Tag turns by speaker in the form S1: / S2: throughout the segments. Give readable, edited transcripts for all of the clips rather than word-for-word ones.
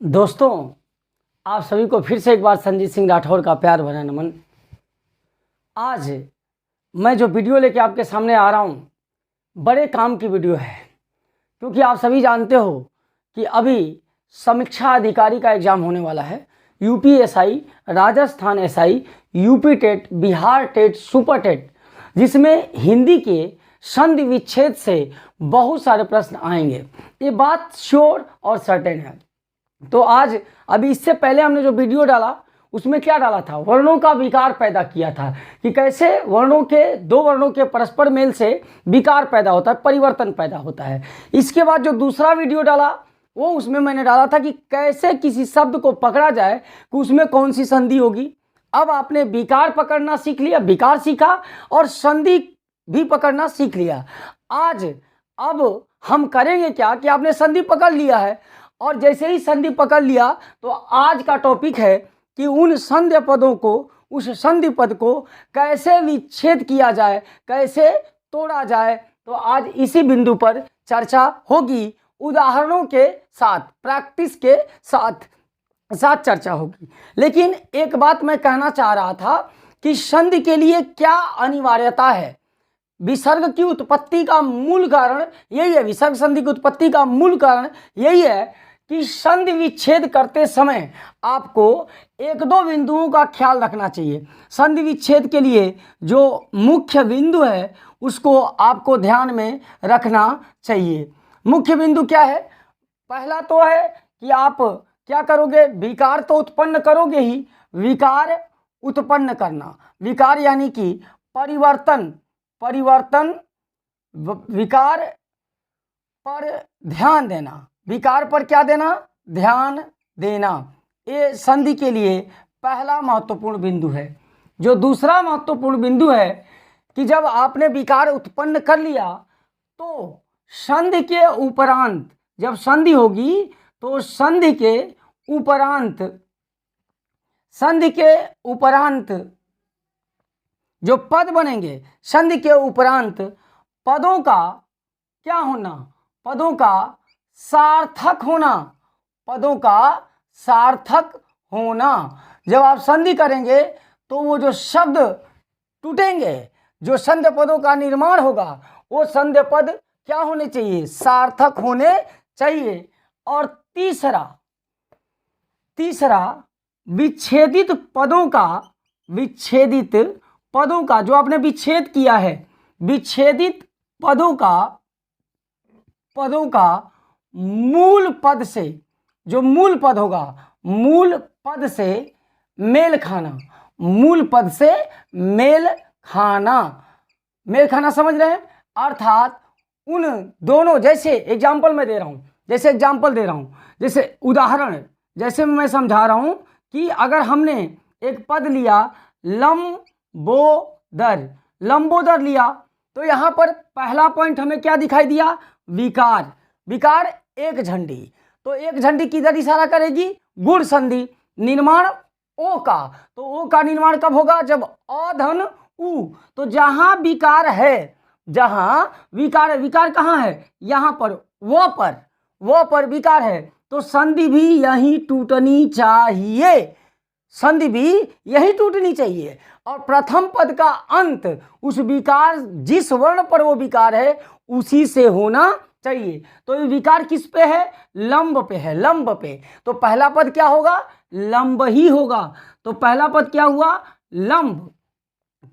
S1: दोस्तों, आप सभी को फिर से एक बार संजीत सिंह राठौर का प्यार भरा नमन। आज मैं जो वीडियो लेके आपके सामने आ रहा हूँ, बड़े काम की वीडियो है, क्योंकि आप सभी जानते हो कि अभी समीक्षा अधिकारी का एग्ज़ाम होने वाला है। UP SI, Rajasthan SI, UP TET, Bihar TET, super TET, जिसमें हिंदी के संधि विच्छेद से बहुत सारे प्रश्न आएंगे। ये बात श्योर और सर्टेन है। तो आज अभी इससे पहले हमने जो वीडियो डाला उसमें क्या डाला था, वर्णों का विकार पैदा किया था कि कैसे वर्णों के दो वर्णों के परस्पर मेल से विकार पैदा होता है, परिवर्तन पैदा होता है। इसके बाद जो दूसरा वीडियो डाला वो उसमें मैंने डाला था कि कैसे किसी शब्द को पकड़ा जाए कि उसमें कौन सी संधि होगी। अब आपने विकार पकड़ना सीख लिया, विकार सीखा और संधि भी पकड़ना सीख लिया। आज अब हम करेंगे क्या कि आपने संधि पकड़ लिया है और जैसे ही संधि पकड़ लिया तो आज का टॉपिक है कि उन संधि पदों को, उस संधि पद को कैसे विच्छेद किया जाए, कैसे तोड़ा जाए। तो आज इसी बिंदु पर चर्चा होगी, उदाहरणों के साथ, प्रैक्टिस के साथ चर्चा होगी। लेकिन एक बात मैं कहना चाह रहा था कि संधि के लिए क्या अनिवार्यता है। विसर्ग की उत्पत्ति का मूल कारण यही है, विसर्ग संधि की उत्पत्ति का मूल कारण यही है कि संधि विच्छेद करते समय आपको एक दो बिंदुओं का ख्याल रखना चाहिए। संधि विच्छेद के लिए जो मुख्य बिंदु है उसको आपको ध्यान में रखना चाहिए। मुख्य बिंदु क्या है? पहला तो है कि आप क्या करोगे, विकार तो उत्पन्न करोगे ही, विकार उत्पन्न करना, विकार यानी कि परिवर्तन, विकार पर ध्यान देना, विकार पर क्या देना, ध्यान देना। ये संधि के लिए पहला महत्वपूर्ण बिंदु है। जो दूसरा महत्वपूर्ण बिंदु है कि जब आपने विकार उत्पन्न कर लिया तो संधि के उपरांत, जब संधि होगी तो संधि के उपरांत जो पद बनेंगे, संधि के उपरांत पदों का क्या होना, पदों का सार्थक होना, पदों का सार्थक होना। जब आप संधि करेंगे तो वो जो शब्द टूटेंगे, जो संधि पदों का निर्माण होगा, वो संधि पद क्या होने चाहिए, सार्थक होने चाहिए। और तीसरा विच्छेदित पदों का जो आपने विच्छेद किया है, विच्छेदित पदों का मूल पद से, जो मूल पद होगा, मूल पद से मेल खाना, मूल पद से मेल खाना समझ रहे हैं। अर्थात उन दोनों, जैसे एग्जाम्पल मैं दे रहा हूं, जैसे उदाहरण, जैसे मैं समझा रहा हूं कि अगर हमने एक पद लिया लंबोदर लिया तो यहां पर पहला पॉइंट हमें क्या दिखाई दिया, विकार एक झंडी। तो एक झंडी किधर इशारा करेगी, गुण संधि, निर्माण ओ का। तो ओ का निर्माण कब होगा, जब अधन उ। तो जहां विकार है, विकार कहां है, यहां पर, वो पर विकार है, तो संधि भी यहीं टूटनी चाहिए, संधि भी यही टूटनी चाहिए। और प्रथम पद का अंत उस विकार, जिस वर्ण पर वो विकार है उसी से होना चाहिए। तो ये विकार किस पे है, लंब पे है, लंब पे। तो पहला पद क्या होगा, लंब ही होगा। तो पहला पद क्या हुआ, लंब,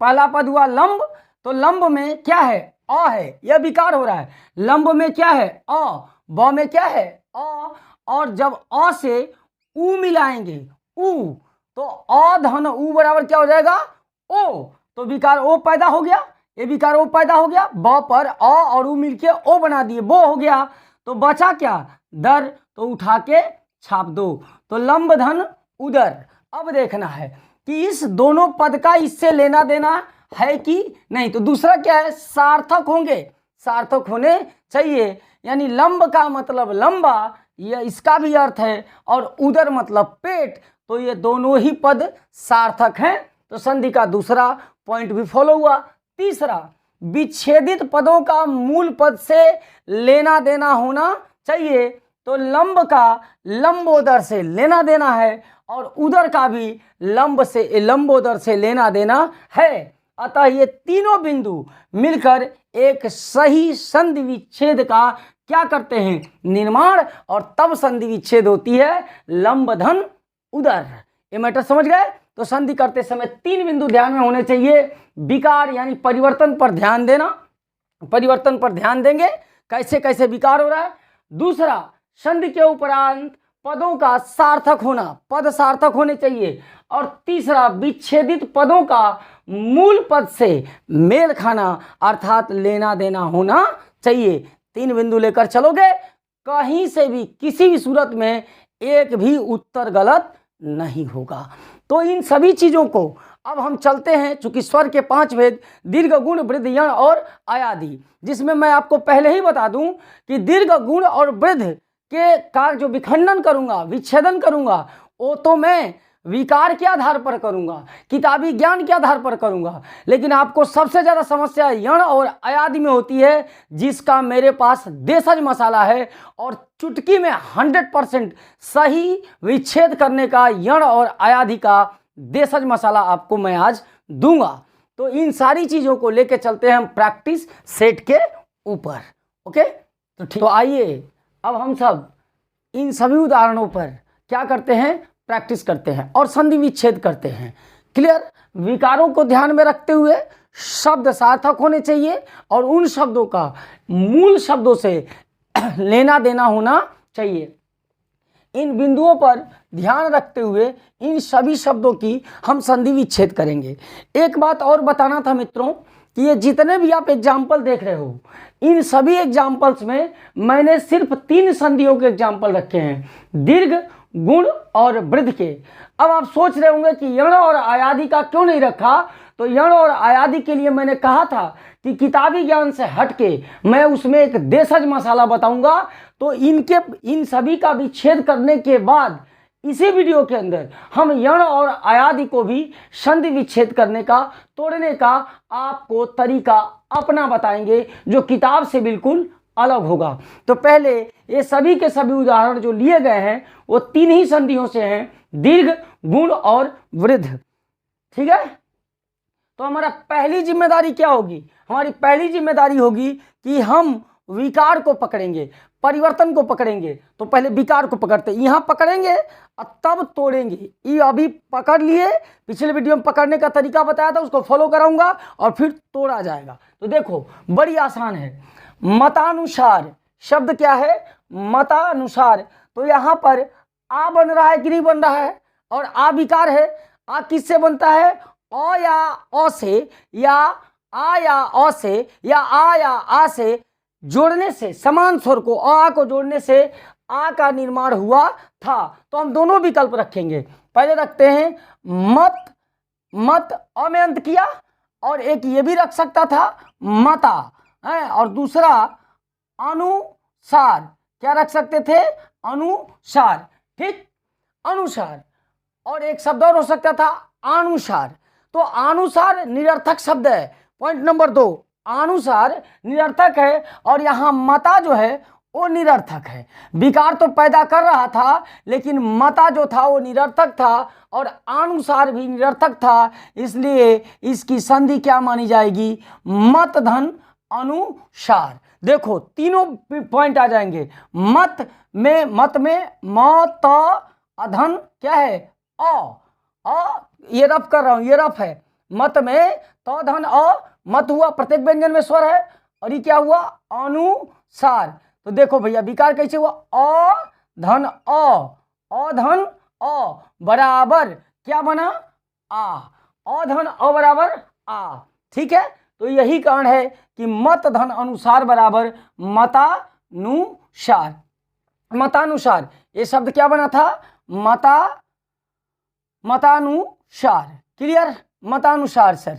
S1: पहला पद हुआ लंब। तो लंब में क्या है, अ है, यह विकार हो रहा है। लंब में क्या है, अ, ब में क्या है, अ, और जब अ से उ मिलाएंगे, उ, तो अधन उ बराबर क्या हो जाएगा, ओ। तो विकार ओ पैदा हो गया, ये विकार ओ पैदा हो गया, ब पर अ और उ मिलके ओ बना दिए, बो हो गया। तो बचा क्या, दर, तो उठा के छाप दो, तो लंब धन उदर। अब देखना है कि इस दोनों पद का इससे लेना देना है कि नहीं। तो दूसरा क्या है, सार्थक होंगे, सार्थक होने चाहिए। यानी लंब का मतलब लंबा, यह इसका भी अर्थ है, और उदर मतलब पेट, तो ये दोनों ही पद सार्थक हैं। तो संधि का दूसरा पॉइंट भी फॉलो हुआ। तीसरा, विच्छेदित पदों का मूल पद से लेना देना होना चाहिए। तो लंब का लंबोदर से लेना देना है और उदर का भी लंबोदर से लेना देना है। अतः ये तीनों बिंदु मिलकर एक सही संधि विच्छेद का क्या करते हैं, निर्माण, और तब संधि विच्छेद होती है लंब धन उदर। ये मैटर समझ गए। तो संधि करते समय 3 बिंदु ध्यान में होने चाहिए। विकार यानी परिवर्तन पर ध्यान देना, परिवर्तन पर ध्यान देंगे, कैसे कैसे विकार हो रहा है। दूसरा, संधि के उपरांत पदों का सार्थक होना, पद सार्थक होने चाहिए। और तीसरा, विच्छेदित पदों का मूल पद से मेल खाना अर्थात लेना देना होना चाहिए। 3 बिंदु लेकर चलोगे, कहीं से भी किसी भी सूरत में एक भी उत्तर गलत नहीं होगा। तो इन सभी चीजों को अब हम चलते हैं, चूंकि स्वर के 5 भेद दीर्घ, गुण, वृद्ध, यण और आयादी, जिसमें मैं आपको पहले ही बता दूं कि दीर्घ, गुण और वृद्ध के का जो विखंडन करूंगा, विच्छेदन करूंगा, वो तो मैं विकार के आधार पर करूंगा, किताबी ज्ञान के आधार पर करूंगा। लेकिन आपको सबसे ज्यादा समस्या यण और अयादी में होती है, जिसका मेरे पास देशज मसाला है और चुटकी में 100% सही विच्छेद करने का यण और अयादी का देशज मसाला आपको मैं आज दूंगा। तो इन सारी चीजों को लेके चलते हैं हम प्रैक्टिस सेट के ऊपर। ओके, तो ठीक, तो आइए अब हम सब इन सभी उदाहरणों पर क्या करते हैं, प्रैक्टिस करते हैं और संधि विच्छेद करते हैं। क्लियर। विकारों को ध्यान में रखते हुए शब्द सार्थक होने चाहिए और उन शब्दों का मूल शब्दों से लेना देना होना चाहिए। इन बिंदुओं पर ध्यान रखते हुए इन सभी शब्दों की हम संधि विच्छेद करेंगे। एक बात और बताना था मित्रों कि ये जितने भी आप एग्जाम्पल देख रहे हो, इन सभी एग्जाम्पल्स में मैंने सिर्फ 3 संधियों के एग्जाम्पल रखे हैं, दीर्घ, गुण और वृद्ध के। अब आप सोच रहे होंगे कि यण और आयादी का क्यों नहीं रखा। तो यण और आयादी के लिए मैंने कहा था कि किताबी ज्ञान से हटके मैं उसमें एक देशज मसाला बताऊंगा। तो इन सभी का विच्छेद करने के बाद इसी वीडियो के अंदर हम यण और आयादी को भी संधि विच्छेद करने का, तोड़ने का आपको तरीका अपना बताएंगे, जो किताब से बिल्कुल अलग होगा। तो पहले ये सभी के सभी उदाहरण जो लिए गए हैं वो 3 ही संधियों से हैं, दीर्घ, गुण और वृद्ध। ठीक है। तो हमारा पहली जिम्मेदारी क्या होगी, हमारी पहली जिम्मेदारी होगी कि हम विकार को पकड़ेंगे, परिवर्तन को पकड़ेंगे। तो पहले विकार को पकड़ते, यहां पकड़ेंगे और तब तोड़ेंगे। ये अभी पकड़ लिए, पिछले वीडियो में पकड़ने का तरीका बताया था, उसको फॉलो कराऊंगा और फिर तोड़ा जाएगा। तो देखो बड़ी आसान है। मतानुसार शब्द क्या है, मतानुसार। तो यहां पर आ बन रहा है कि नहीं बन रहा है, और आ विकार है। आ किससे बनता है, अ या अ से, या आ या अ से, या आ या आ से जोड़ने से, समान स्वर को आ को जोड़ने से आ का निर्माण हुआ था। तो हम दोनों विकल्प रखेंगे। पहले रखते हैं मत, मत अ में अंत किया, और एक ये भी रख सकता था मता है, और दूसरा अनुसार, क्या रख सकते थे, अनुसार। ठीक, अनुसार। और एक शब्द और हो सकता था अनुसार। तो अनुसार निरर्थक शब्द है। पॉइंट नंबर 2, अनुसार निरर्थक है और यहां मता जो है वो निरर्थक है। विकार तो पैदा कर रहा था, लेकिन मता जो था वो निरर्थक था और अनुसार भी निरर्थक था। इसलिए इसकी संधि क्या मानी जाएगी, मत धन अनुसार। देखो तीनों पॉइंट आ जाएंगे। मत में मत अधन क्या है, अ ये रफ कर रहा हूं, ये रफ है। मत में तो धन अ, मत हुआ प्रत्येक व्यंजन में स्वर है, और ये क्या हुआ, अनुसार। तो देखो भैया विकार कैसे हुआ, अ धन अ बराबर क्या बना, आ, अ धन अ बराबर आ। ठीक है। तो यही कारण है कि मत धन अनुसार बराबर मतानुसार। मतानुसार ये शब्द क्या बना था, मतानुसार। क्लियर, मतानुसार सर।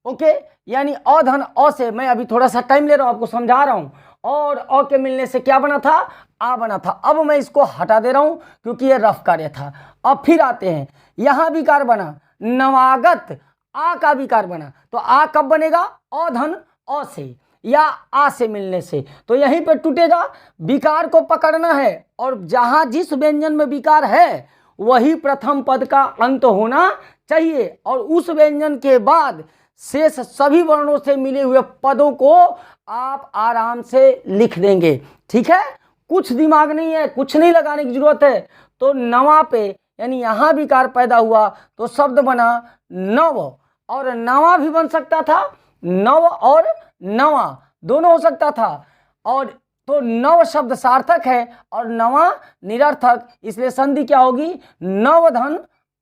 S1: ओके, यानी अ धन अ से, मैं अभी थोड़ा सा टाइम ले रहा हूं, आपको समझा रहा हूं, और अ के मिलने से क्या बना था, आ बना था। अब मैं इसको हटा दे रहा हूं क्योंकि ये रफ कार्य था। अब फिर आते हैं, यहां विकार बना नवागत, आ का विकार बना। तो आ कब बनेगा, अ धन अ से, या आ से मिलने से, तो यहीं पे टूटेगा। विकार को पकड़ना है और जहां जिस व्यंजन में विकार है वही प्रथम पद का अंत होना चाहिए, और उस व्यंजन के बाद शेष सभी वर्णों से मिले हुए पदों को आप आराम से लिख देंगे। ठीक है, कुछ दिमाग नहीं है, कुछ नहीं लगाने की जरूरत है। तो नवा पे यानी यहां विकार पैदा हुआ तो शब्द बना नव, और नवा भी बन सकता था, नव और नवा दोनों हो सकता था, और तो नव शब्द सार्थक है और नवा निरर्थक, इसलिए संधि क्या होगी, नवधन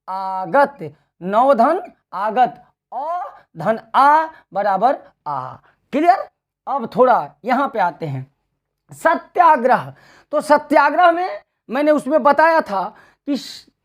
S1: आगत, नवधन आगत, अ धन आ बराबर आ। क्लियर। अब थोड़ा यहां पे आते हैं सत्याग्रह। तो सत्याग्रह में मैंने उसमें बताया था कि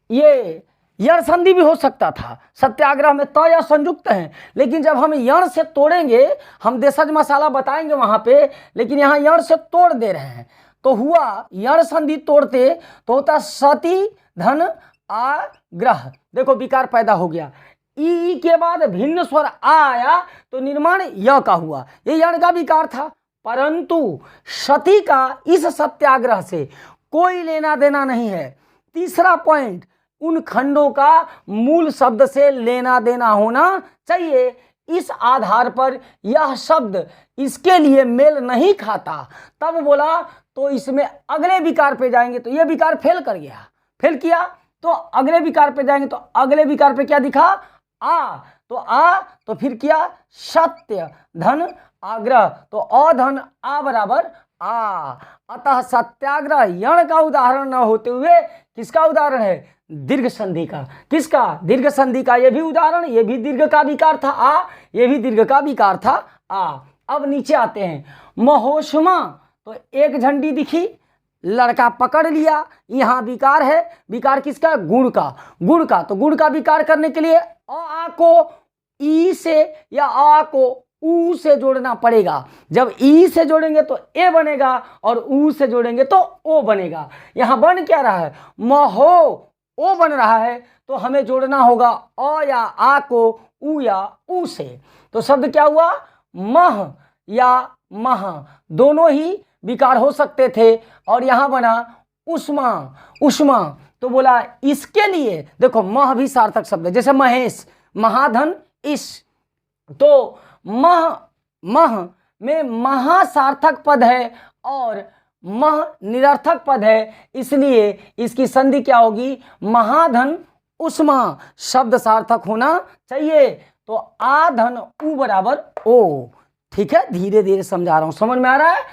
S1: ये यण संधि भी हो सकता था, सत्याग्रह में त या संयुक्त हैं, लेकिन जब हम यण से तोड़ेंगे, हम देशज मसाला बताएंगे वहां पे, लेकिन यहाँ यण से तोड़ दे रहे हैं, तो हुआ यण संधि तोड़ते तो होता सती धन आग्रह। देखो विकार पैदा हो गया, ई के बाद भिन्न स्वर आ आया तो निर्माण य का हुआ, ये यण का विकार था। परंतु सती का इस सत्याग्रह से कोई लेना देना नहीं है। तीसरा पॉइंट, उन खंडों का मूल शब्द से लेना देना होना चाहिए। इस आधार पर यह शब्द इसके लिए मेल नहीं खाता, तब बोला तो इसमें अगले विकार पे जाएंगे तो यह विकार फेल कर गया, फेल किया, तो अगले विकार पे जाएंगे तो अगले विकार पे क्या दिखा, आ, तो आ, तो फिर किया सत्य धन आग्रह, तो अधन आ बराबर आ। अतः सत्याग्रह यण का उदाहरण न होते हुए किसका उदाहरण है, दीर्घ संधि का। किसका, दीर्घ संधि का। ये भी उदाहरण, ये भी दीर्घ का विकार था आ, ये भी दीर्घ का विकार था आ। अब नीचे आते हैं महोष्मा, तो एक झंडी दिखी, लड़का पकड़ लिया, यहां विकार है, विकार किसका, गुण का, गुण का। तो गुण का विकार करने के लिए आ को ई से या आ को ऊ से जोड़ना पड़ेगा। जब ई से जोड़ेंगे तो ए बनेगा और ऊ से जोड़ेंगे तो ओ बनेगा। यहां बन क्या रहा है, महो, ओ बन रहा है, तो हमें जोड़ना होगा अ या आ को ऊ या ऊ से। तो शब्द क्या हुआ, मह या मह, दोनों ही विकार हो सकते थे, और यहां बना उष्मा, उष्मा। तो बोला इसके लिए देखो मह भी सार्थक शब्द है, जैसे महेश, महाधन इस, तो मह, मह में महा सार्थक पद है और मह निरर्थक पद है, इसलिए इसकी संधि क्या होगी, महाधन उष्मा, शब्द सार्थक होना चाहिए। तो आ धन उ बराबर ओ। ठीक है, धीरे धीरे समझा रहा हूं, समझ में आ रहा है।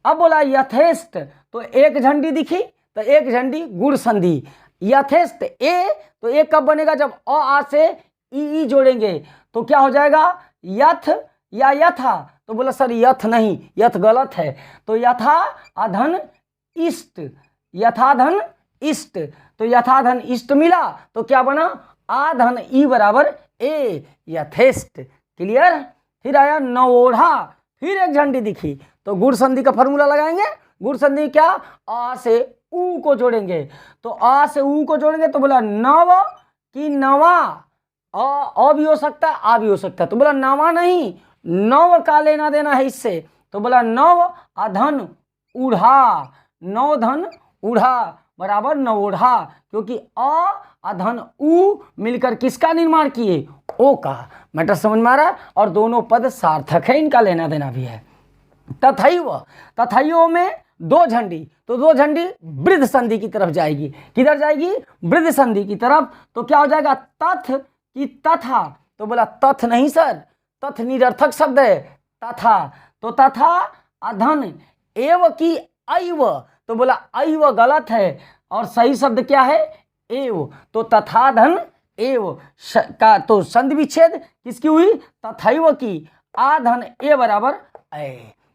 S1: अब बोला यथेष्ट, तो एक झंडी दिखी, तो एक झंडी गुण संधि, यथेष्ट ए, तो ए कब बनेगा, जब अ आ से ई जोड़ेंगे, तो क्या हो जाएगा, यथ या यथा। तो बोला सर यथ नहीं, यथ गलत है, तो यथा अधन इष्ट, यथाधन इष्ट, तो यथाधन इष्ट मिला, तो क्या बना, आधन ई बराबर ए, यथेष्ट। क्लियर। फिर आया नवोढ़ा, फिर एक झंडी दिखी, तो गुण संधि का फॉर्मूला लगाएंगे। गुण संधि क्या, आ से ऊ को जोड़ेंगे, तो आ से ऊ को जोड़ेंगे तो बोला नव की नवा, अ भी हो सकता है, आ भी हो सकता है, तो बोला नवा नहीं, नव का लेना देना है इससे, तो बोला नव अधन उढ़ा, नव धन उढ़ा बराबर नवोढ़ा, क्योंकि अ अधन उ मिलकर किसका निर्माण किए, ओ का। मैटर समझ में आ रहा है, और दोनों पद सार्थक है, इनका लेना देना भी है। तथैव, तथैव में दो झंडी, तो दो झंडी वृद्ध संधि की तरफ जाएगी, किधर जाएगी, वृद्ध संधि की तरफ। तो क्या हो जाएगा, तथ की तथा, तो बोला तथ नहीं सर, तथ निरर्थक शब्द है, तथा, तो तथा अधन एव की ऐव, तो बोला ऐव गलत है, और सही शब्द क्या है, एव, तो तथा धन एव का, तो संधि विच्छेद किसकी हुई, तथैव की, आधन ए बराबर ऐ,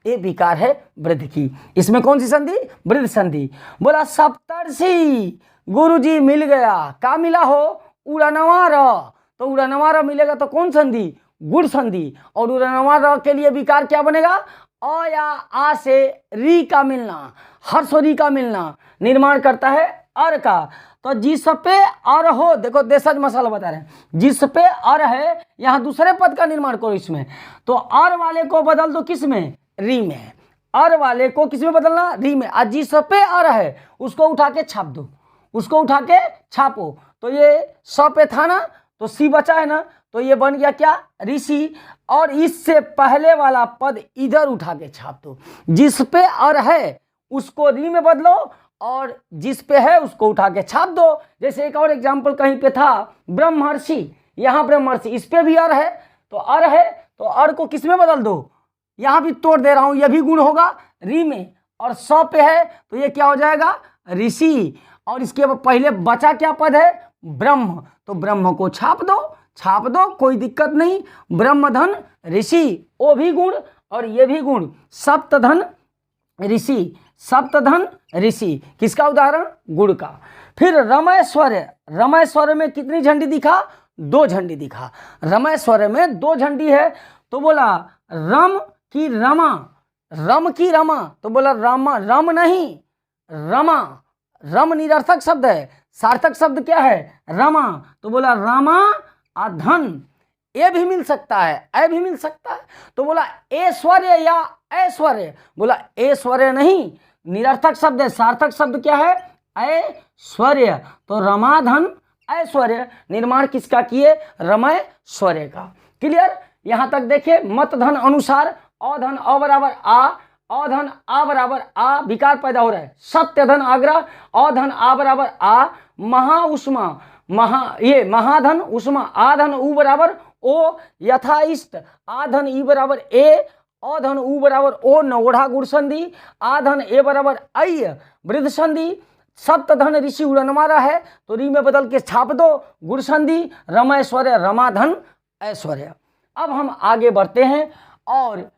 S1: ये विकार है वृद्ध की। इसमें कौन सी संधि, वृद्ध संधि। बोला सप्तर्षि गुरुजी मिल गया, का मिला हो, उड़नवार, तो उड़नवार मिलेगा तो कौन संधि, गुण संधि, और उड़नवार के लिए विकार क्या बनेगा, अ या आ से री का मिलना, हर्ष री का मिलना निर्माण करता है अर का। तो जिस पे अर हो, देखो देशज मसाला बता रहे हैं, जिस पे अर है, यहाँ दूसरे पद का निर्माण करो इसमें, तो अर वाले को बदल दो किस में, री में है, अर वाले को किस में बदलना, री में। आज जिस पे अर है उसको उठा के छाप दो, उसको उठा के छापो। तो ये स पे था ना, तो सी बचा है ना, तो ये बन गया क्या, ऋषि। और इससे पहले वाला पद इधर उठा के छाप दो। जिस पे अर है उसको री में बदलो और जिस पे है उसको उठा के छाप दो। जैसे एक और एग्जाम्पल कहीं पे था, ब्रह्मर्षि, यहाँ ब्रह्मर्षि, इस पे भी अर है, तो अर है तो अर को किस में बदल दो, यहाँ भी तोड़ दे रहा हूं, यह भी गुण होगा री में। और स पे है तो ये क्या हो जाएगा, ऋषि। और इसके पहले बचा क्या पद है, ब्रह्म, तो ब्रह्म को छाप दो, कोई दिक्कत नहीं। ब्रह्मधन ऋषि, वो भी गुण और ये भी गुण, सप्तधन ऋषि, सप्तधन ऋषि, किसका उदाहरण, गुण का। फिर रमैश्वर्य, रमैश्वर्य में कितनी झंडी दिखा, 2 झंडी दिखा। रमैश्वर्य में 2 झंडी है, तो बोला रम की रमा, रम की रमा, तो बोला रमा, रम नहीं रमा, रम निरर्थक शब्द है, सार्थक शब्द क्या है, रमा, तो बोला रमा अधन। ए भी मिल सकता है, ऐ भी मिल सकता है, तो बोला ऐश्वर्य या ऐश्वर्य, बोला ऐश्वर्य नहीं, निरर्थक शब्द है, सार्थक शब्द क्या है, ऐश्वर्य। तो रमाधन ऐश्वर्य, निर्माण किसका किए, रमैश्वर्य का। क्लियर, यहां तक देखिए। मत धन अनुसार अधन अ बराबर आ, अधन आ बराबर आ, विकार पैदा हो रहा है। सत्य धन आग्रह, अधन आ बराबर आ, महा उष्मा, ये महाधन उष्मा, आधन उ बराबर ओ, यथाइष्ट आधन ई बराबर ए, अधन उ बराबर ओ, नवोढ़ा गुण संधि, आधन ए बराबर ऐ वृद्ध संधि। सप्तधन ऋषि उड़नमारा है तो री में बदल के छाप दो, गुण संधि, रमैश्वर्य, रमाधन ऐश्वर्य। अब हम आगे बढ़ते हैं और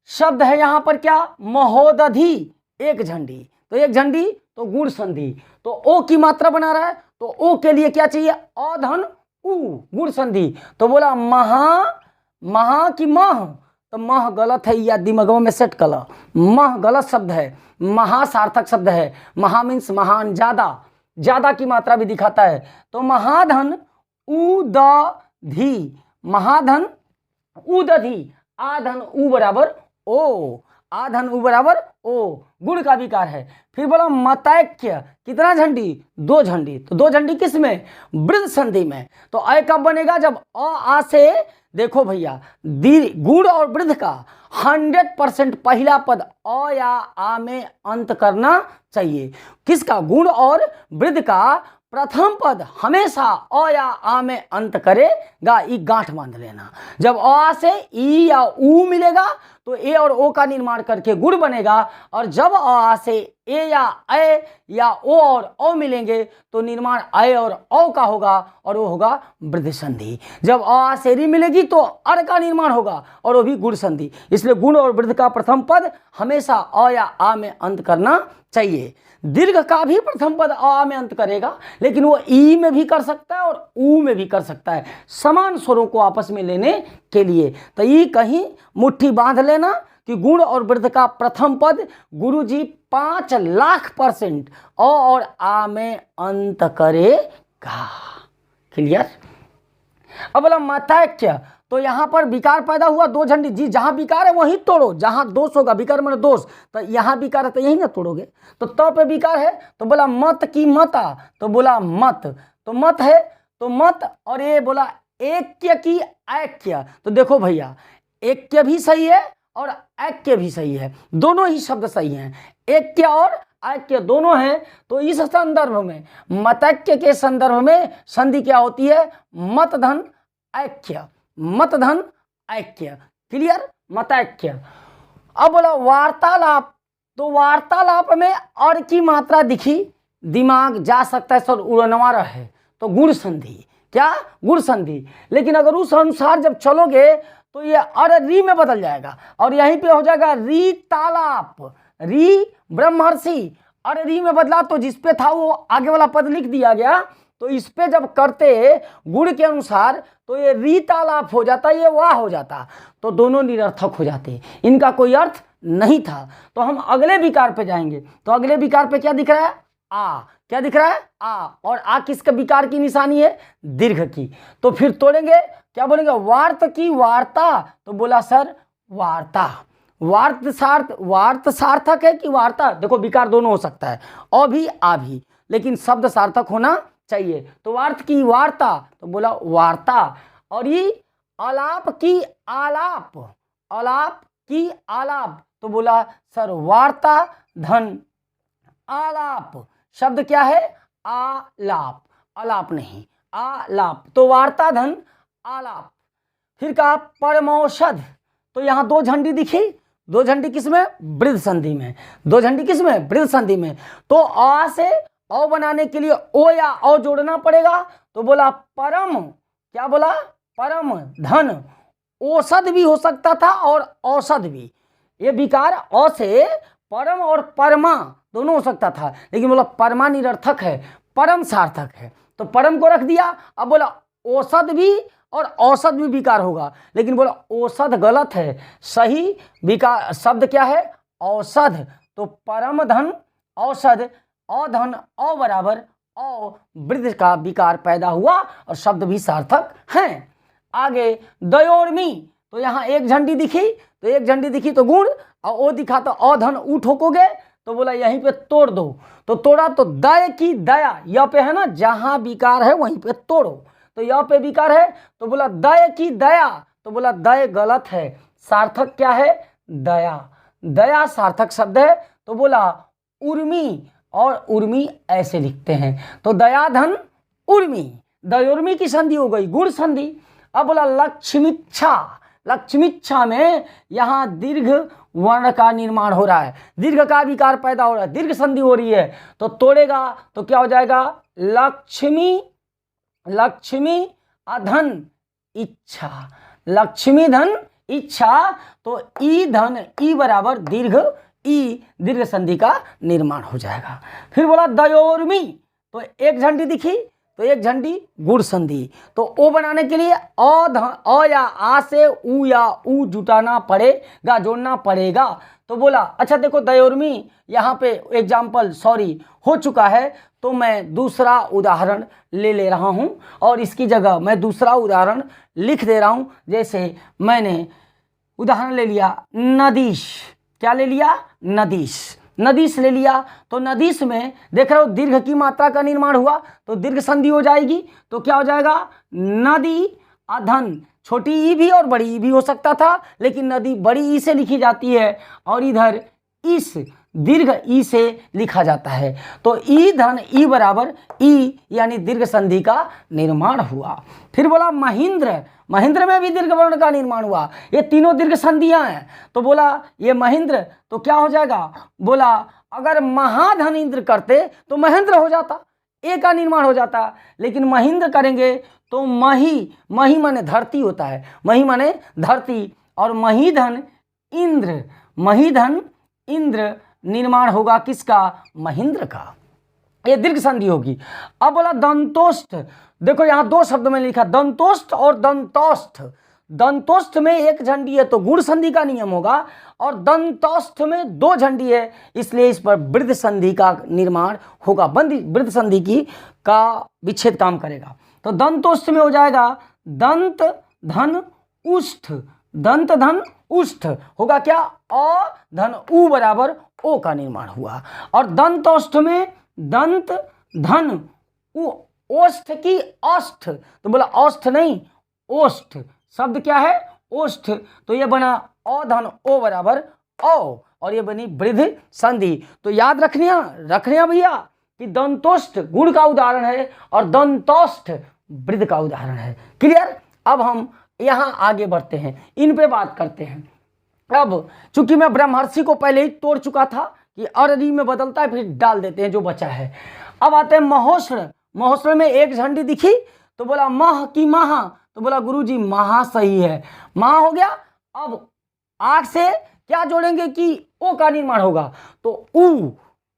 S1: शब्द है यहां पर क्या, महोदधि, एक झंडी, तो एक झंडी तो गुण संधि, तो ओ की मात्रा बना रहा है, तो ओ के लिए क्या चाहिए, अधन उ, गुण संधि। तो बोला महा की मह, तो मह गलत है, या दिमागों में सेट कल, मह गलत शब्द है, महा सार्थक शब्द है। महा मीन्स महान, ज्यादा की मात्रा भी दिखाता है। तो महाधन उदधि, महाधन उदधि, आधन उ बराबर ओ, आधन उ बराबर ओ, गुण का विकार है। फिर बोला मतैक्य, कितना झंडी, 2 झंडी, तो 2 झंडी किस में, वृद्ध संधि में। तो अ कब बनेगा, जब अ आ से, देखो भैया गुण और वृद्ध का 100% पहला पद अ या आ में अंत करना चाहिए। किसका, गुण और वृद्ध का प्रथम पद हमेशा अ या आ में अंत करेगा, ई गांठ बांध लेना। जब अ से ई या उ मिलेगा तो ए और ओ का निर्माण करके गुण बनेगा, और जब अ से ए या ऐ या ओ और औ मिलेंगे तो निर्माण ऐ और औ का होगा, और वो होगा वृद्ध संधि। जब अ से री मिलेगी तो अर का निर्माण होगा, और वो भी गुण संधि। इसलिए गुण और वृद्ध का प्रथम पद हमेशा अ या आ में अंत करना चाहिए। दीर्घ का भी प्रथम पद अ में अंत करेगा, लेकिन वो ई में भी कर सकता है और ऊ में भी कर सकता है, समान स्वरों को आपस में लेने के लिए। तो ई कहीं मुट्ठी बांध लेना कि गुण और वृद्ध का प्रथम पद गुरुजी 5,00,000% अ और आ में अंत करेगा। क्लियर। अब बोला मतैक्य, तो यहां पर विकार पैदा हुआ, 2 झंडी, जी जहां विकार है वहीं तोड़ो, जहां दोष होगा, विकार माने दोष, तो यहां विकार है तो यही ना तोड़ोगे। तो पे विकार है तो बोला मत की मता, तो बोला मत, तो मत है तो मत, और ये बोला ऐक्य की ऐक्य। तो देखो भैया ऐक्य भी सही है और ऐक्य भी सही है, दोनों ही शब्द सही हैं, ऐक्य और ऐक्य दोनों हैं। तो इस संदर्भ में, मतैक्य के संदर्भ में संधि क्या होती है, मतधन ऐक्य, मतधन ऐक्य। क्लियर, मतैक्य। अब बोला वार्तालाप, तो वार्तालाप में अर की मात्रा दिखी, दिमाग जा सकता है सर उड़नवारा है, तो गुण संधि, क्या, गुण संधि। लेकिन अगर उस अनुसार जब चलोगे तो ये अर री में बदल जाएगा, और यहीं पे हो जाएगा री तालाप, री ब्रह्मर्षि, अर री में बदला तो जिस पे था वो आगे वाला पद लिख दिया गया, तो इस पे जब करते गुण के अनुसार तो ये रीतालाप हो जाता, ये वाह हो जाता, तो दोनों निरर्थक हो जाते, इनका कोई अर्थ नहीं था। तो हम अगले विकार पे जाएंगे, तो अगले विकार पे क्या दिख रहा है, आ, क्या दिख रहा है, आ, और आ किसका विकार की निशानी है, दीर्घ की। तो फिर तोड़ेंगे, क्या बोलेंगे, वार्त की वार्ता, तो बोला सर वार्ता, वार्त सार्थक है कि वार्ता, देखो विकार दोनों हो सकता है, अ भी आ भी, लेकिन शब्द सार्थक होना चाहिए। तो वार्त की वार्ता तो बोला वार्ता, और ये आलाप की आलाप, आलाप की आलाप तो बोला सर वार्ता धन आलाप। शब्द क्या है? आलाप, आलाप नहीं आलाप, तो वार्ता धन आलाप। फिर कहा परमौषध, तो यहां दो झंडी दिखी, दो झंडी किसमें? वृद्ध संधि में, दो झंडी किसमें? वृद्ध संधि में। तो आ से औ बनाने के लिए ओ या औ जोड़ना पड़ेगा, तो बोला परम, क्या बोला? परम धन, औषध भी हो सकता था और औषध भी, ये विकार औ से परम और परमा दोनों हो सकता था, लेकिन बोला परमा निरर्थक है, परम सार्थक है, तो परम को रख दिया। अब बोला औषध भी और औषध भी विकार होगा, लेकिन बोला औषध गलत है, सही विकार शब्द क्या है? औषध। तो परम धन औषध, औधन औ बराबर औ, वृद्ध का विकार पैदा हुआ और शब्द भी सार्थक हैं। आगे दयोर्मी, तो यहाँ एक झंडी दिखी, तो एक झंडी दिखी तो गुण, और ओ दिखा तो अधन ऊ ठोकोगे, तो बोला यहीं पे तोड़ दो, तो तोड़ा तो दय की दया, यह पे है ना, जहां विकार है वहीं पे तोड़ो, तो यह पे विकार है, तो बोला दय की दया, तो बोला दय गलत है, सार्थक क्या है? दया, दया सार्थक शब्द है, तो बोला उर्मी, और उर्मी ऐसे लिखते हैं, तो दया धन उर्मी, दयोर्मी की संधि हो गई गुण संधि। अब बोला लक्ष्मीच्छा, लक्ष्मीच्छा में यहां दीर्घ वर्ण का निर्माण हो रहा है, दीर्घ का विकार पैदा हो रहा है, दीर्घ संधि हो रही है, तो तोड़ेगा तो क्या हो जाएगा? लक्ष्मी, लक्ष्मी अधन इच्छा, लक्ष्मी धन इच्छा, तो ई धन ई बराबर दीर्घ ई, दीर्घ संधि का निर्माण हो जाएगा। फिर बोला दयोर्मी, तो एक झंडी दिखी, तो एक झंडी गुण संधि, तो ओ बनाने के लिए अ या आ से उ या उ जुटाना पड़ेगा, जोड़ना पड़ेगा, तो बोला अच्छा देखो दयोर्मी यहाँ पे एग्जाम्पल सॉरी हो चुका है, तो मैं दूसरा उदाहरण ले रहा हूँ, और इसकी जगह मैं दूसरा उदाहरण लिख दे रहा हूँ। जैसे मैंने उदाहरण ले लिया नदीश, क्या ले लिया? नदीश, नदीश ले लिया, तो नदीश में देख रहे हो दीर्घ की मात्रा का निर्माण हुआ, तो दीर्घ संधि हो जाएगी, तो क्या हो जाएगा? नदी अधन, छोटी ई भी और बड़ी ई भी हो सकता था, लेकिन नदी बड़ी ई से लिखी जाती है, और इधर इस दीर्घ ई से लिखा जाता है, तो ई धन ई बराबर ई, यानी दीर्घ संधि का निर्माण हुआ। फिर बोला महेंद्र, महेंद्र में भी दीर्घ वर्ण का निर्माण हुआ, ये तीनों दीर्घ संधियां हैं, तो बोला ये महेंद्र, तो क्या हो जाएगा? बोला अगर महाधन इंद्र करते तो महेंद्र हो जाता, ए का निर्माण हो जाता, लेकिन महेंद्र करेंगे तो मही, मही माने धरती होता है, मही माने धरती, और महीधन इंद्र, महीधन इंद्र निर्माण होगा किसका? महेंद्र का, ये दीर्घ संधि होगी। अब बोला दंतोष्ठ, देखो यहां दो शब्द में लिखा दंतोष्ठ और दंतोष्ठ, दंतोष्ठ में एक झंडी है तो गुण संधि का नियम होगा, और दंतोष्ठ में दो झंडी है, इसलिए इस पर वृद्ध संधि का निर्माण होगा, वृद्ध संधि की का विच्छेद काम करेगा। तो दंतोष्ठ में हो जाएगा दंत धन उष्ठ, दंत धन उष्ठ होगा क्या? अ धन उ बराबर ओ का निर्माण हुआ, और दंतोष्ठ में दंत धन उ, ओष्ठ की अष्ठ, तो बोला औष्ठ नहीं ओष्ठ, शब्द क्या है? ओष्ठ, तो ये बना अ धन ओ बराबर औ, और ये बनी वृद्ध संधि। तो याद रखने भैया कि दंतोष्ठ गुण का उदाहरण है और दंतोष्ठ वृद्ध का उदाहरण है। क्लियर? अब हम यहाँ आगे बढ़ते हैं, इन पे बात करते हैं। अब चूंकि मैं ब्रह्मर्षि को पहले ही तोड़ चुका था कि अररी में बदलता है, फिर डाल देते हैं जो बचा है। अब आते हैं महोष्ण, महोष्ण में एक झंडी दिखी, तो बोला मह की महा, तो बोला गुरुजी महा सही है, महा हो गया। अब आग से क्या जोड़ेंगे कि ओ का निर्माण होगा, तो उ,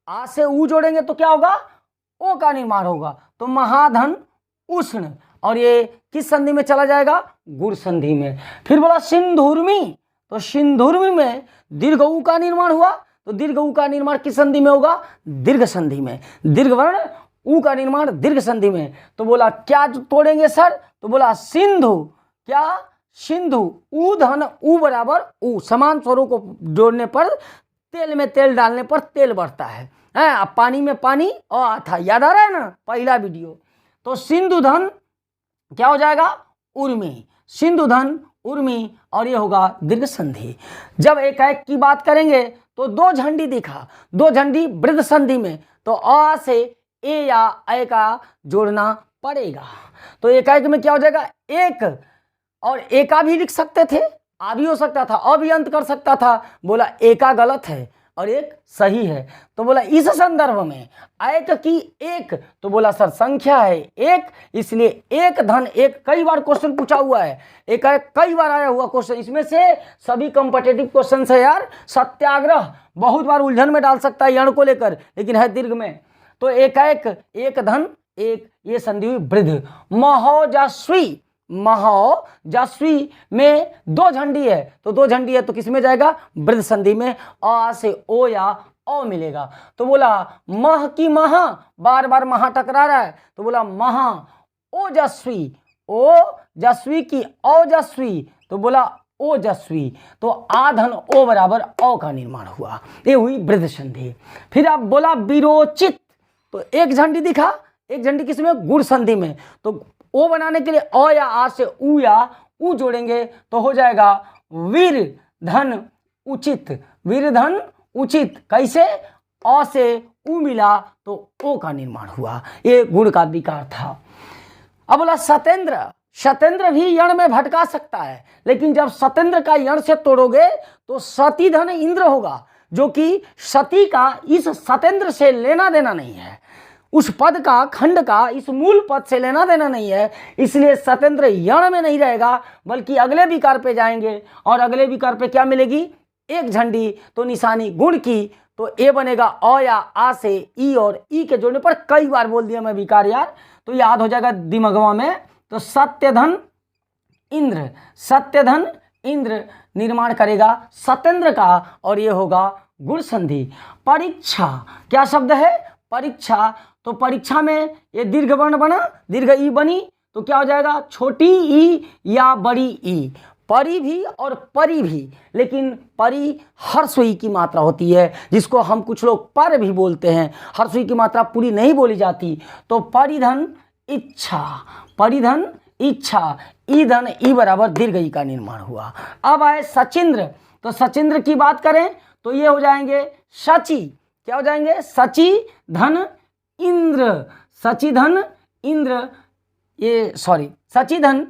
S1: आ से उ जोड़ेंगे तो क्या होगा? ओ का निर्माण होगा, तो महाधन उष्ण, और ये किस संधि में चला जाएगा? गुण संधि में। फिर बोला सिंधुर्मी, तो सिंधुर्मी में दीर्घ उ का निर्माण हुआ, तो दीर्घ उ का निर्माण किस संधि में होगा? दीर्घ संधि में, दीर्घ वर्ण उ का निर्माण दीर्घ संधि में। तो बोला क्या तोड़ेंगे सर? तो बोला सिंधु, क्या? सिंधु, ऊ धन ऊ बराबर ऊ, समान स्वरों को जोड़ने पर, तेल में तेल डालने पर तेल बढ़ता है। अब पानी में पानी और था, याद आ रहा है ना पहला वीडियो। तो सिंधु धन क्या हो जाएगा, उर्मी, सिंधु धन उर्मी, और ये होगा दीर्घ संधि। जब एकाएक की बात करेंगे तो दो झंडी दिखा, दो झंडी वृद्ध संधि में, तो अ से ए या ए का जोड़ना पड़ेगा। तो एकाएक में क्या हो जाएगा, एक, और एका भी लिख सकते थे, आ भी हो सकता था, अ भी अंत कर सकता था, बोला एका गलत है और एक सही है। तो बोला इस संदर्भ में एक की एक, तो बोला सर संख्या है एक, इसलिए एक धन एक, कई बार क्वेश्चन पूछा हुआ है, एक कई बार आया हुआ क्वेश्चन, इसमें से सभी कॉम्पिटिटिव क्वेश्चन है यार। सत्याग्रह बहुत बार उलझन में डाल सकता है यण को लेकर, लेकिन है दीर्घ में। तो एकाएक एक धन एक, ये संधि हुई वृद्ध। महोजस्वी, महोजस्वी में दो झंडी है, तो दो झंडी है तो किस में जाएगा, वृद्ध संधि में, अ से ओ या ओ मिलेगा। तो बोला मह की महा, बार बार महा टकरा रहा है, तो बोला महा ओजस्वी, ओजस्वी की ओजस्वी, तो बोला ओजस्वी, तो आधन ओ बराबर ओ का निर्माण हुआ, ये हुई वृद्ध संधि। फिर आप बोला विरोचित, तो एक झंडी दिखा, एक झंडी किसमें, गुण संधि में, तो ओ बनाने के लिए अ या आ से ऊ या ऊ जोड़ेंगे तो हो जाएगा वीर धन उचित, वीर धन उचित, कैसे, अ से ऊ मिला तो ओ का निर्माण हुआ, ये गुण का विकार था। अब बोला सतेंद्र, सतेंद्र भी यण में भटका सकता है, लेकिन जब सतेंद्र का यण से तोड़ोगे तो सती धन इंद्र होगा, जो कि सती का इस सतेंद्र से लेना देना नहीं है, उस पद का, खंड का इस मूल पद से लेना देना नहीं है, इसलिए सतेंद्र यण में नहीं रहेगा, बल्कि अगले विकार पे जाएंगे, और अगले विकार पे क्या मिलेगी, एक झंडी, तो निशानी गुण की, तो ए बनेगा अ या आ से ई, और ई के जोड़ने पर कई बार बोल दिया मैं विकार यार, तो याद हो जाएगा दिमागवा में। तो सत्यधन इंद्र, सत्यधन इंद्र निर्माण करेगा सतेंद्र का, और ये होगा गुण संधि। परीक्षा, क्या शब्द है, परीक्षा, तो परीक्षा में ये दीर्घ वर्ण बना, दीर्घ ई बनी, तो क्या हो जाएगा, छोटी ई या बड़ी ई, परी भी और परी भी, लेकिन परी हर्षई की मात्रा होती है, जिसको हम कुछ लोग पर भी बोलते हैं, हर्षई की मात्रा पूरी नहीं बोली जाती। तो परिधन इच्छा, परिधन इच्छा, ईधन ई बराबर दीर्घ ई का निर्माण हुआ। अब आए सचिंद्र, तो सचिंद्र की बात करें तो ये हो जाएंगे सची, क्या हो जाएंगे, सची धन इंद्र, सची धन इंद्र, ये सॉरी सची धन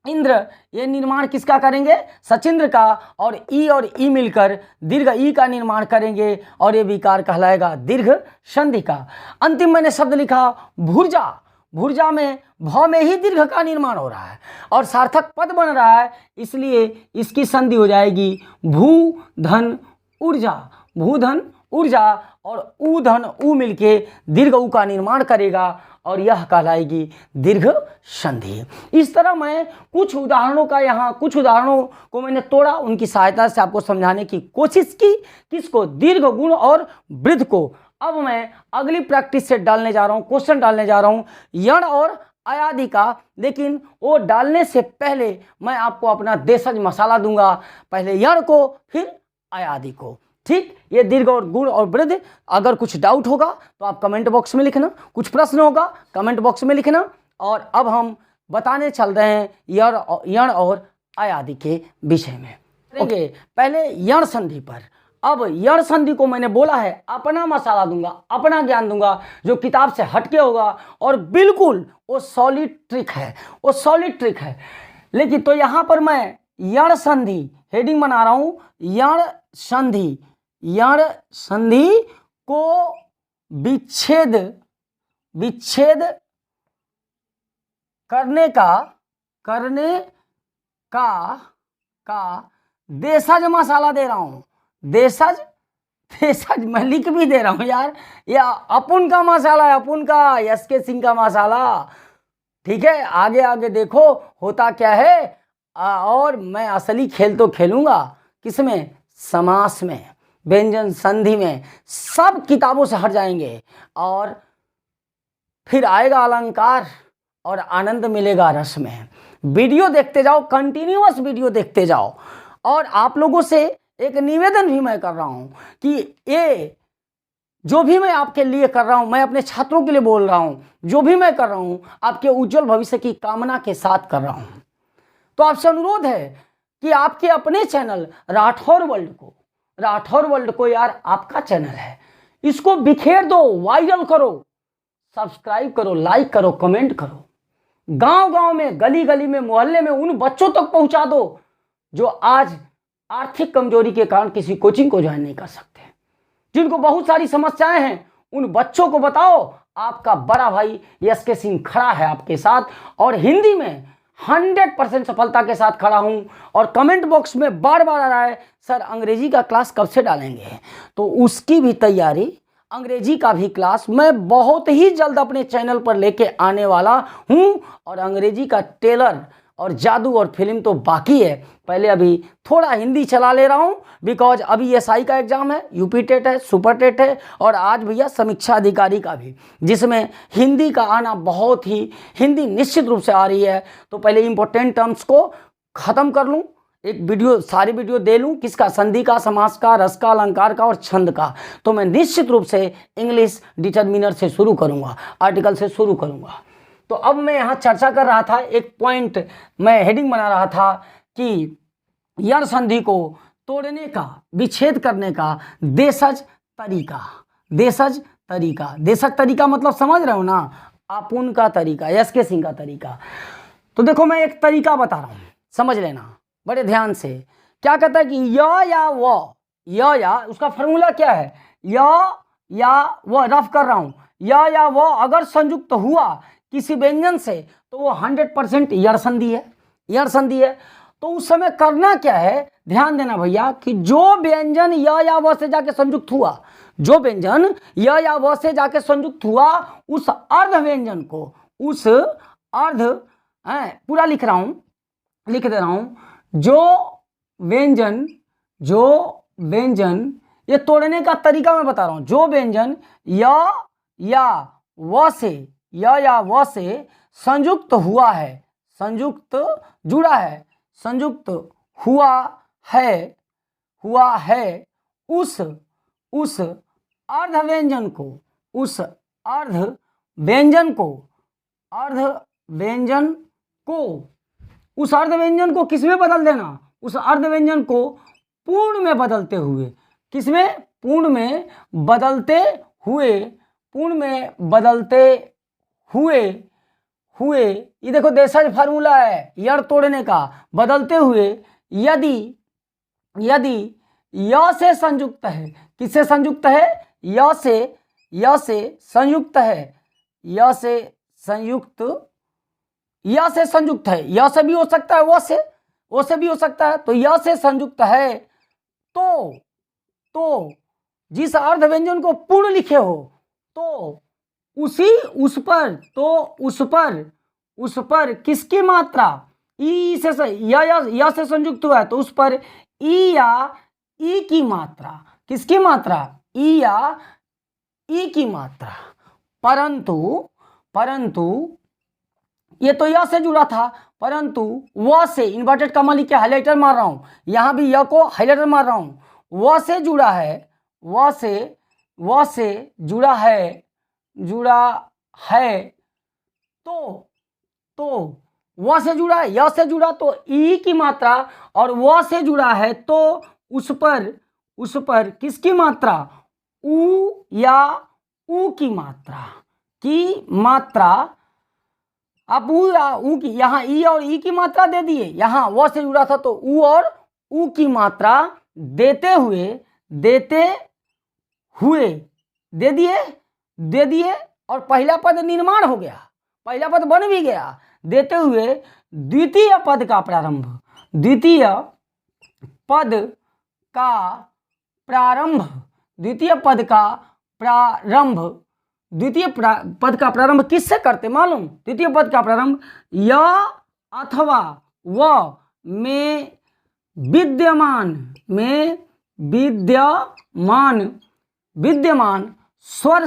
S1: इंद्र, ये निर्माण किसका करेंगे, सचिंद्र का, और ई मिलकर दीर्घ ई का निर्माण करेंगे, और ये विकार कहलाएगा दीर्घ संधि का। अंतिम मैंने शब्द लिखा भुर्जा, भुर्जा में भ में ही दीर्घ का निर्माण हो रहा है और सार्थक पद बन रहा है, इसलिए इसकी संधि हो जाएगी भू धन ऊर्जा, भूधन ऊर्जा, और ऊ धन ऊ मिलके दीर्घ ऊ का निर्माण करेगा, और यह कहलाएगी दीर्घ संधि। इस तरह मैं कुछ उदाहरणों का, यहाँ कुछ उदाहरणों को मैंने तोड़ा, उनकी सहायता से आपको समझाने की कोशिश की, किसको, दीर्घ गुण और वृद्ध को। अब मैं अगली प्रैक्टिस से डालने जा रहा हूँ, क्वेश्चन डालने जा रहा हूँ यण और अयादि का, लेकिन वो डालने से पहले मैं आपको अपना देशज मसाला दूंगा, पहले यण को फिर अयादि को, ठीक। ये दीर्घ और गुण और वृद्ध। अगर कुछ डाउट होगा तो आप कमेंट बॉक्स में लिखना, कुछ प्रश्न होगा कमेंट बॉक्स में लिखना। और अब हम बताने चल रहे हैं यण और अयादि के विषय में। ओके, पहले यण संधि पर। अब यण संधि को मैंने बोला है अपना मसाला दूंगा, अपना ज्ञान दूंगा, जो किताब से हटके होगा, और बिल्कुल वो सॉलिड ट्रिक है, वो सॉलिड ट्रिक है। लेकिन तो यहाँ पर मैं यण संधि हेडिंग बना रहा हूँ, यण संधि, यण संधि को विच्छेद करने का देशज मसाला दे रहा हूं। देशज मैं लिख भी दे रहा हूं यार, ये अपुन का मसाला है, अपुन का, एसके सिंह का मसाला, ठीक है। आगे आगे देखो होता क्या है, और मैं असली खेल तो खेलूंगा किसमें, समास में, व्यंजन संधि में, सब किताबों से हट जाएंगे, और फिर आएगा अलंकार और आनंद मिलेगा रस में। वीडियो देखते जाओ, कंटिन्यूअस वीडियो देखते जाओ। और आप लोगों से एक निवेदन भी मैं कर रहा हूं कि ये जो भी मैं आपके लिए कर रहा हूं, मैं अपने छात्रों के लिए बोल रहा हूं, जो भी मैं कर रहा हूं आपके उज्जवल भविष्य की कामना के साथ कर रहा हूं। तो आपसे अनुरोध है कि आपके अपने चैनल राठौर वर्ल्ड को यार आपका चैनल है, इसको बिखेर दो, वायरल करो, सब्सक्राइब करो, लाइक करो, कमेंट करो, गांव-गांव में, गली-गली में, मोहल्ले में उन बच्चों तक पहुंचा दो जो आज आर्थिक कमजोरी के कारण किसी कोचिंग को ज्वाइन नहीं कर सकते, जिनको बहुत सारी समस्याएं हैं। उन बच्चों को बताओ आपका बड़ा भाई एसके सिंह खड़ा है आपके साथ, और हिंदी में 100% सफलता के साथ खड़ा हूं। और कमेंट बॉक्स में बार बार आ रहा है सर अंग्रेजी का क्लास कब से डालेंगे, तो उसकी भी तैयारी, अंग्रेजी का भी क्लास मैं बहुत ही जल्द अपने चैनल पर लेके आने वाला हूं। और अंग्रेजी का टेलर और जादू और फिल्म तो बाकी है, पहले अभी थोड़ा हिंदी चला ले रहा हूं, बिकॉज अभी एसआई का एग्जाम है, यूपी टेट है, सुपर टेट है, और आज भैया समीक्षा अधिकारी का भी, जिसमें हिंदी का आना बहुत ही, हिंदी निश्चित रूप से आ रही है। तो पहले इंपॉर्टेंट टर्म्स को खत्म कर लूं, एक वीडियो, सारी वीडियो दे लूं, किसका, संधि का, समास का, रस का, अलंकार का और छंद का। तो मैं निश्चित रूप से इंग्लिश डिटर्मिनर से शुरू करूंगा, आर्टिकल से शुरू करूंगा। तो अब मैं यहाँ चर्चा कर रहा था, एक पॉइंट मैं हेडिंग बना रहा था कि यण संधि को तोड़ने का, विच्छेद करने का देशज तरीका। देशज तरीका मतलब समझ रहे हो ना, आपुन का तरीका, एसके सिंह का तरीका। तो देखो मैं एक तरीका बता रहा हूं, समझ लेना बड़े ध्यान से। क्या कहता है कि या उसका फॉर्मूला क्या है, या व, रफ कर रहा हूं, या व अगर संयुक्त हुआ किसी व्यंजन से तो वो 100% यण संधि है। तो उस समय करना क्या है, ध्यान देना भैया, कि जो व्यंजन या व से जाके संयुक्त हुआ, जो व्यंजन या व से जाके संयुक्त हुआ, उस अर्ध व्यंजन को, उस अर्ध, पूरा लिख दे रहा हूं, जो व्यंजन, ये तोड़ने का तरीका मैं बता रहा हूं, जो व्यंजन या व से संयुक्त हुआ है, संयुक्त हुआ है, उस अर्ध व्यंजन को किसमें बदल देना, उस अर्ध व्यंजन को पूर्ण में बदलते हुए, किसमें, पूर्ण में बदलते हुए, ये देखो देशज फार्मूला है यण तोड़ने का, बदलते हुए, यदि य से संयुक्त है, किससे संयुक्त है, य से संयुक्त है, य से भी हो सकता है, वो से भी हो सकता है। तो य से संयुक्त है, तो जिस अर्ध व्यंजन को पूर्ण लिखे हो, तो उस पर किसकी मात्रा, ई से या से संयुक्त हुआ है, तो उस पर ई या ई की मात्रा, किसकी मात्रा, ई या ई की मात्रा। परंतु ये तो या से जुड़ा था, परंतु व से, इन्वर्टेड कॉमा लिख के हाइलाइटर मार रहा हूं, यहां भी य को हाइलाइटर मार रहा हूं, व से जुड़ा है, तो व से जुड़ा है, य से जुड़ा तो ई की मात्रा, और व से जुड़ा है तो उस पर किसकी मात्रा, उ या उ की मात्रा, आप उ या उ की, यहाँ ई और ई की मात्रा दे दिए, यहाँ व से जुड़ा था तो उ और उ की मात्रा देते हुए दे दिए, और पहला पद निर्माण हो गया, पहला पद बन भी गया, देते हुए द्वितीय पद का प्रारंभ, द्वितीय पद का प्रारंभ किससे करते मालूम, द्वितीय पद का प्रारंभ य अथवा व में विद्यमान स्वर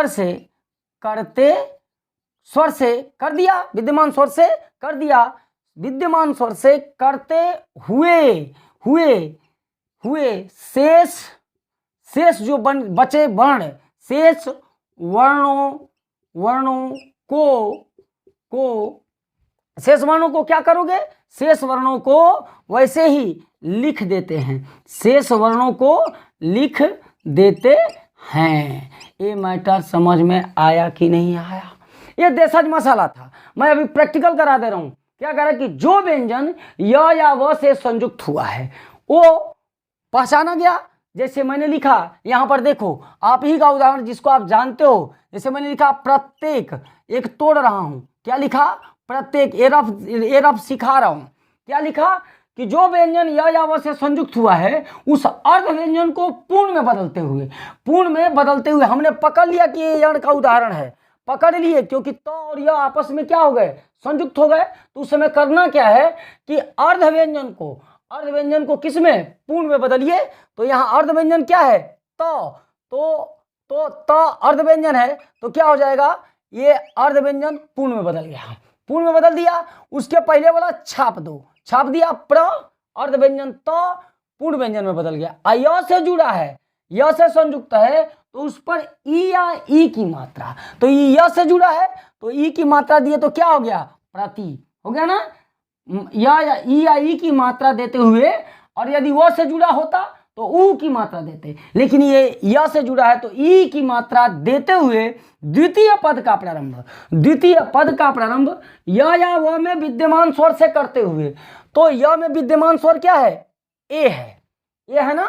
S1: से करते स्वर से कर दिया, विद्यमान स्वर से कर दिया, विद्यमान स्वर से करते हुए हुए हुए शेष जो बचे वर्ण, शेष वर्णों को शेष वर्णों को क्या करोगे, शेष वर्णों को वैसे ही लिख देते हैं, शेष वर्णों को लिख देते हैं। ये मैटर समझ में आया कि नहीं आया? ये देशज मसाला था, मैं अभी प्रैक्टिकल करा दे रहा हूं। क्या कह रहा है कि जो व्यंजन य या व से संयुक्त हुआ है वो पहचाना गया। जैसे मैंने लिखा यहां पर देखो, आप ही का उदाहरण जिसको आप जानते हो, जैसे मैंने लिखा प्रत्येक, एक तोड़ रहा हूं, क्या लिखा, प्रत्येक, ए रफ सिखा रहा हूं, क्या लिखा कि जो व्यंजन या व से संयुक्त हुआ है उस अर्ध व्यंजन को पूर्ण में बदलते हुए हमने पकड़ लिया कि ये यण का उदाहरण है, पकड़ लिए, क्योंकि तो और यह आपस में क्या हो गए, संयुक्त हो गए। तो उस समय करना क्या है कि अर्ध व्यंजन को किस में, पूर्ण में बदलिए। तो यहाँ अर्ध व्यंजन क्या है, तो अर्ध व्यंजन है, तो क्या हो जाएगा, ये अर्ध व्यंजन पूर्ण में बदल गया, पूर्ण में बदल दिया। उसके पहले वाला छाप दो, छाप दिया, प्र अर्ध व्यंजन तो पूर्ण व्यंजन में बदल गया। य से जुड़ा है, य से संयुक्त है, तो उस पर ई या ई की मात्रा, तो य से जुड़ा है तो ई की मात्रा दिए तो क्या हो गया, प्रति हो गया ना, या ई की मात्रा देते हुए, और यदि वो से जुड़ा होता तो ऊ की मात्रा देते, लेकिन ये य से जुड़ा है तो ई की मात्रा देते हुए द्वितीय पद का प्रारंभ या व में विद्यमान स्वर से करते हुए। तो य में विद्यमान स्वर क्या है, ए है ना,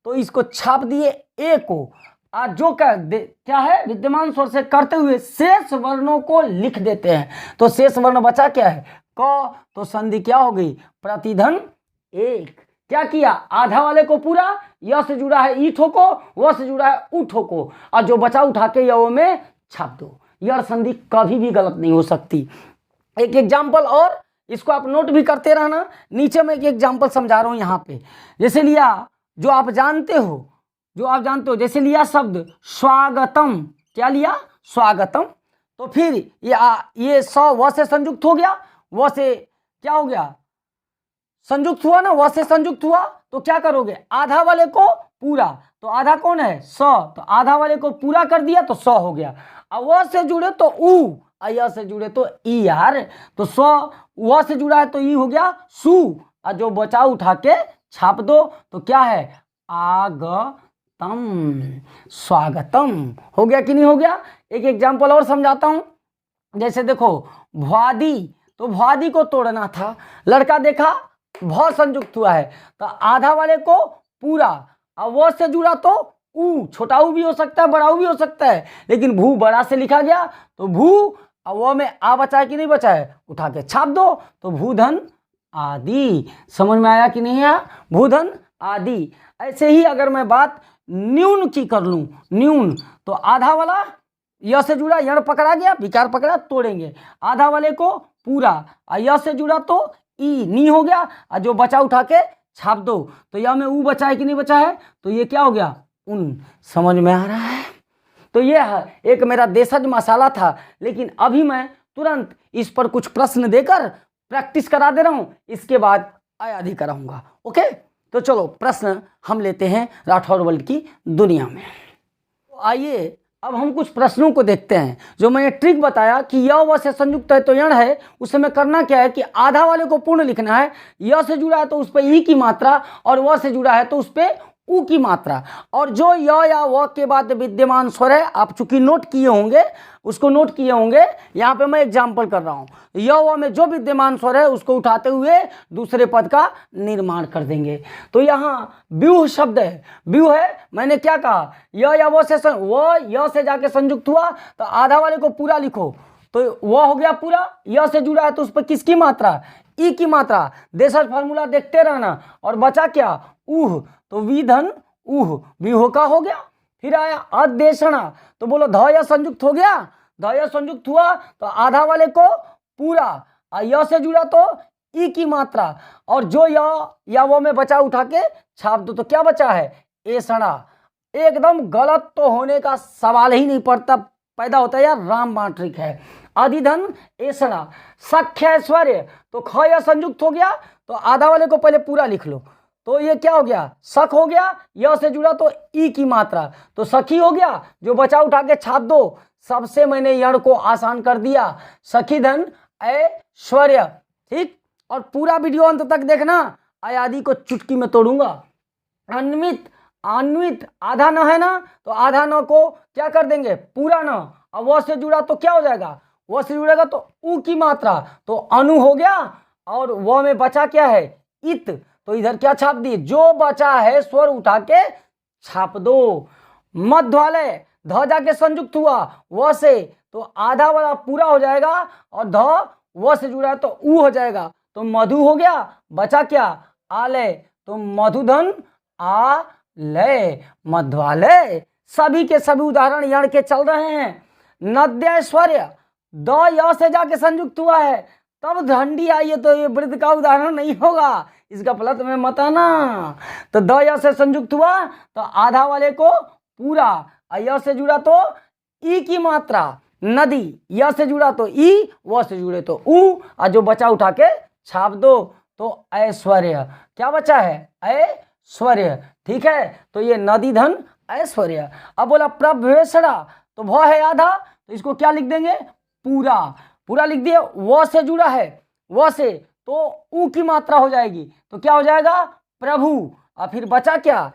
S1: तो इसको छाप दिए ए को, आज जो क्या है, विद्यमान स्वर से करते हुए शेष वर्णों को लिख देते हैं। तो शेष वर्ण बचा क्या है, क, तो संधि क्या हो गई, प्रतिधन एक। क्या किया, आधा वाले को पूरा, य से जुड़ा है ई ठोको, व से जुड़ा है ऊ ठोको, और जो बचा उठा के य में छाप दो। यह संधि कभी भी गलत नहीं हो सकती। एक एग्जाम्पल और, इसको आप नोट भी करते रहना, नीचे मैं एक एग्जाम्पल समझा रहा हूं यहाँ पे। जैसे लिया, जो आप जानते हो, जैसे लिया शब्द स्वागतम, क्या लिया, स्वागतम, तो फिर ये स व से संयुक्त हो गया, व से क्या हो गया, संयुक्त हुआ ना, व से संयुक्त हुआ, तो क्या करोगे, आधा वाले को पूरा, तो आधा कौन है, स, तो आधा वाले को पूरा कर दिया तो स हो गया। अब व से जुड़े तो ऊ, य से जुड़े तो ई यार, तो स, व से जुड़ा है तो ई हो गया सु, और जो बचा उठा के छाप दो तो क्या है, आगतम, स्वागतम, हो गया कि नहीं हो गया। एक एग्जाम्पल और समझाता हूं, जैसे देखो भ्वादी, तो भ्वादी को तोड़ना था, लड़का देखा भ संयुक्त हुआ है तो आधा वाले को पूरा, अब व से जुड़ा तो ऊ, छोटा ऊ भी हो सकता है, बड़ा ऊ भी हो सकता है, लेकिन भू बड़ा से लिखा गया तो भू, अब वो में आ बचा है कि नहीं बचा है, उठा के छाप दो, तो भूधन आदि। समझ में आया कि नहीं आया, भूधन आदि। ऐसे ही अगर मैं बात न्यून की कर लूं, न्यून, तो आधा वाला य से जुड़ा, यण पकड़ा गया, विकार पकड़ा, तोड़ेंगे, आधा वाले को पूरा, य से जुड़ा तो ई, नी हो गया, और जो बचा उठा के छाप दो, तो यह में ऊ बचा है कि नहीं बचा है, तो ये क्या हो गया, उन। समझ में आ रहा है। तो ये एक मेरा देशज मसाला था, लेकिन अभी मैं तुरंत इस पर कुछ प्रश्न देकर प्रैक्टिस करा दे रहा हूं, इसके बाद आयादी कराऊंगा। ओके, तो चलो प्रश्न हम लेते हैं राठौर वर्ल्ड की दुनिया में। तो आइए अब हम कुछ प्रश्नों को देखते हैं। जो मैंने ट्रिक बताया कि य व से संयुक्त है तो यण है, उस समय करना क्या है कि आधा वाले को पूर्ण लिखना है, य से जुड़ा है तो उस पर ई की मात्रा, और व से जुड़ा है तो उस पर ऊ की मात्रा, और जो य या व के बाद विद्यमान स्वर है, आप चूंकि नोट किए होंगे, उसको नोट किए होंगे, यहाँ पे मैं एग्जाम्पल कर रहा हूँ, य व में जो विद्यमान स्वर है उसको उठाते हुए दूसरे पद का निर्माण कर देंगे। तो यहाँ व्यूह शब्द है, व्यूह है, मैंने क्या कहा, य या व से य से जाके संयुक्त हुआ तो आधा वाले को पूरा लिखो, तो व हो गया पूरा, य से जुड़ा है तो उस पर किसकी मात्रा, ई की मात्रा, देशज फॉर्मूला देखते रहना, और बचा क्या, ऊह, तो विधन ऊह, व्यूह का हो गया। फिर आया अदेशना, तो बोलो ध या संयुक्त हो गया, ध या संयुक्त हुआ तो आधा वाले को पूरा, य से जुड़ा तो ई की मात्रा, और जो य या वो में बचा उठा के छाप दो, तो क्या बचा है, एषणा। एकदम गलत तो होने का सवाल ही नहीं पड़ता, पैदा होता है यार, राम मात्रिक है। अधिधन ऐसड़ा, सख्य ऐश्वर्य, तो ख या संयुक्त हो गया तो आधा वाले को पहले पूरा लिख लो, तो ये क्या हो गया, सख हो गया, य से जुड़ा तो ई की मात्रा, तो सखी हो गया, जो बचा उठा के छाप दो। सबसे मैंने यण को आसान कर दिया, सखी धन ऐश्वर्य, ठीक। और पूरा वीडियो अंत तक देखना, आदि को चुटकी में तोड़ूंगा। अन्वित, अन्वित आधा न है ना, तो आधा न को क्या कर देंगे, पूरा न, अब वह से जुड़ा तो क्या हो जाएगा, वह से जुड़ेगा तो उ की मात्रा, तो अनु हो गया, और वह में बचा क्या है, इत, तो इधर क्या छाप दिए, जो बचा है स्वर उठा के छाप दो। मध्य वाले ध जाके संयुक्त हुआ वह से, तो आधा वाला पूरा हो जाएगा, और ध वह से जुड़ा है तो उ हो जाएगा, तो मधु हो गया, बचा क्या, आलय, तो मधुधन आलय, मध्वालय। सभी के सभी उदाहरण यण के चल रहे हैं। नद्यैश्वर्य द य से जाके संयुक्त हुआ है, तब धंडी आई है, तो ये वृद्ध का उदाहरण नहीं होगा, इसका गलत में मत आना। तो द य से संयुक्त हुआ तो आधा वाले को पूरा, य से जुड़ा तो ई की मात्रा, नदी, य से जुड़ा तो ई, व से जुड़े तो उ, और जो बचा उठा के छाप दो, तो ऐश्वर्य, क्या बचा है, ऐश्वर्य, ठीक है। तो ये नदी धन ऐश्वर्य। अब बोला प्रभवेशड़ा, तो भ है आधा, तो इसको क्या लिख देंगे, पूरा, पूरा लिख दिए, व से जुड़ा है, व से तो उ की मात्रा हो जाएगी, तो क्या हो जाएगा, प्रभु, और फिर बचा क्या,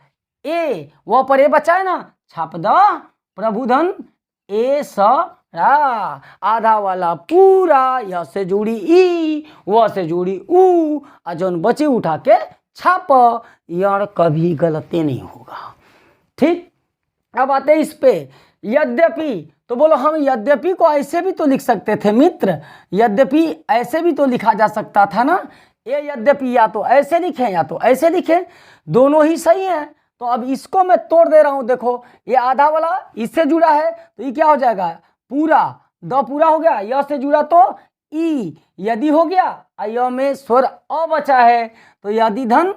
S1: ए, वह पर ए बचा है ना, छाप द, प्रभुधन ए स रा, आधा वाला पूरा, य से जुड़ी ई, व से जुड़ी उ, और जौन बचे उठा के छाप, यण कभी गलती नहीं होगा, ठीक। अब आते इस पे, यद्यपि, तो बोलो हम यद्यपि को ऐसे भी तो लिख सकते थे मित्र, यद्यपि ऐसे भी तो लिखा जा सकता था ना, ये यद्यपि या तो ऐसे लिखें या तो ऐसे लिखें, दोनों ही सही हैं। तो अब इसको मैं तोड़ दे रहा हूं, देखो ये आधा वाला इससे जुड़ा है, तो ये क्या हो जाएगा, पूरा, द पूरा हो गया, य से जुड़ा तो ई, यदि हो गया, य में स्वर अ बचा है, तो यदि धन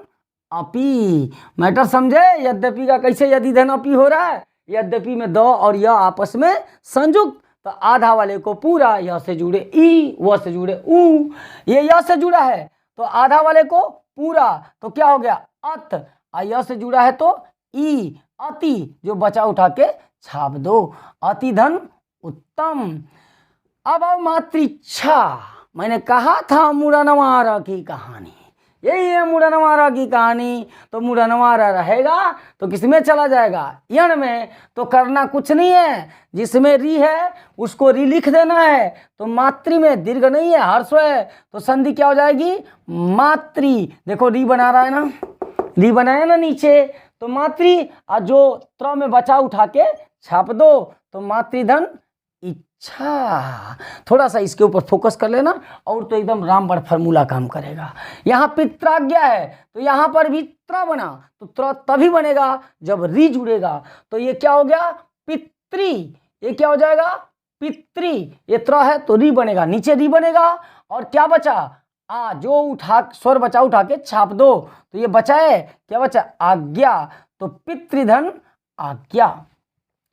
S1: अपी, मैटर समझे, यद्यपि का कैसे यदि धन अपी हो रहा है, यद्यपि में द और य आपस में संयुक्त, तो आधा वाले को पूरा, य से जुड़े ई, व से जुड़े उ, ये य से जुड़ा है तो आधा वाले को पूरा, तो क्या हो गया, अत, य से जुड़ा है तो ई, अति, जो बचा उठा के छाप दो, अति धन उत्तम। अब आओ मातृच्छा, मैंने कहा था मुड़नवारा की कहानी, यही है मुड़नवारा की कहानी, तो मुड़नवारा रहेगा तो किसमें चला जाएगा, यण में, तो करना कुछ नहीं है, जिसमें री है उसको री लिख देना है, तो मातृ में दीर्घ नहीं है, हर्ष है, तो संधि क्या हो जाएगी, मातृ, देखो री बना रहा है ना, री बनाया ना नीचे, तो मातृ, और जो त्र में बचा उठा के छाप दो, तो मातृधन इच्छा। थोड़ा सा इसके ऊपर फोकस कर लेना, और तो एकदम रामबाण फार्मूला काम करेगा। यहाँ पित्राज्ञा है, तो यहाँ पर भी त्र बना, तो त्र तभी बनेगा जब री जुड़ेगा, तो ये क्या हो गया, पितृ, ये क्या हो जाएगा, पितृ, ये त्र है तो री बनेगा, नीचे री बनेगा, और क्या बचा, आ, जो उठा स्वर बचा उठा के छाप दो, तो ये बचा है, क्या बचा, आज्ञा, तो पितृधन आज्ञा।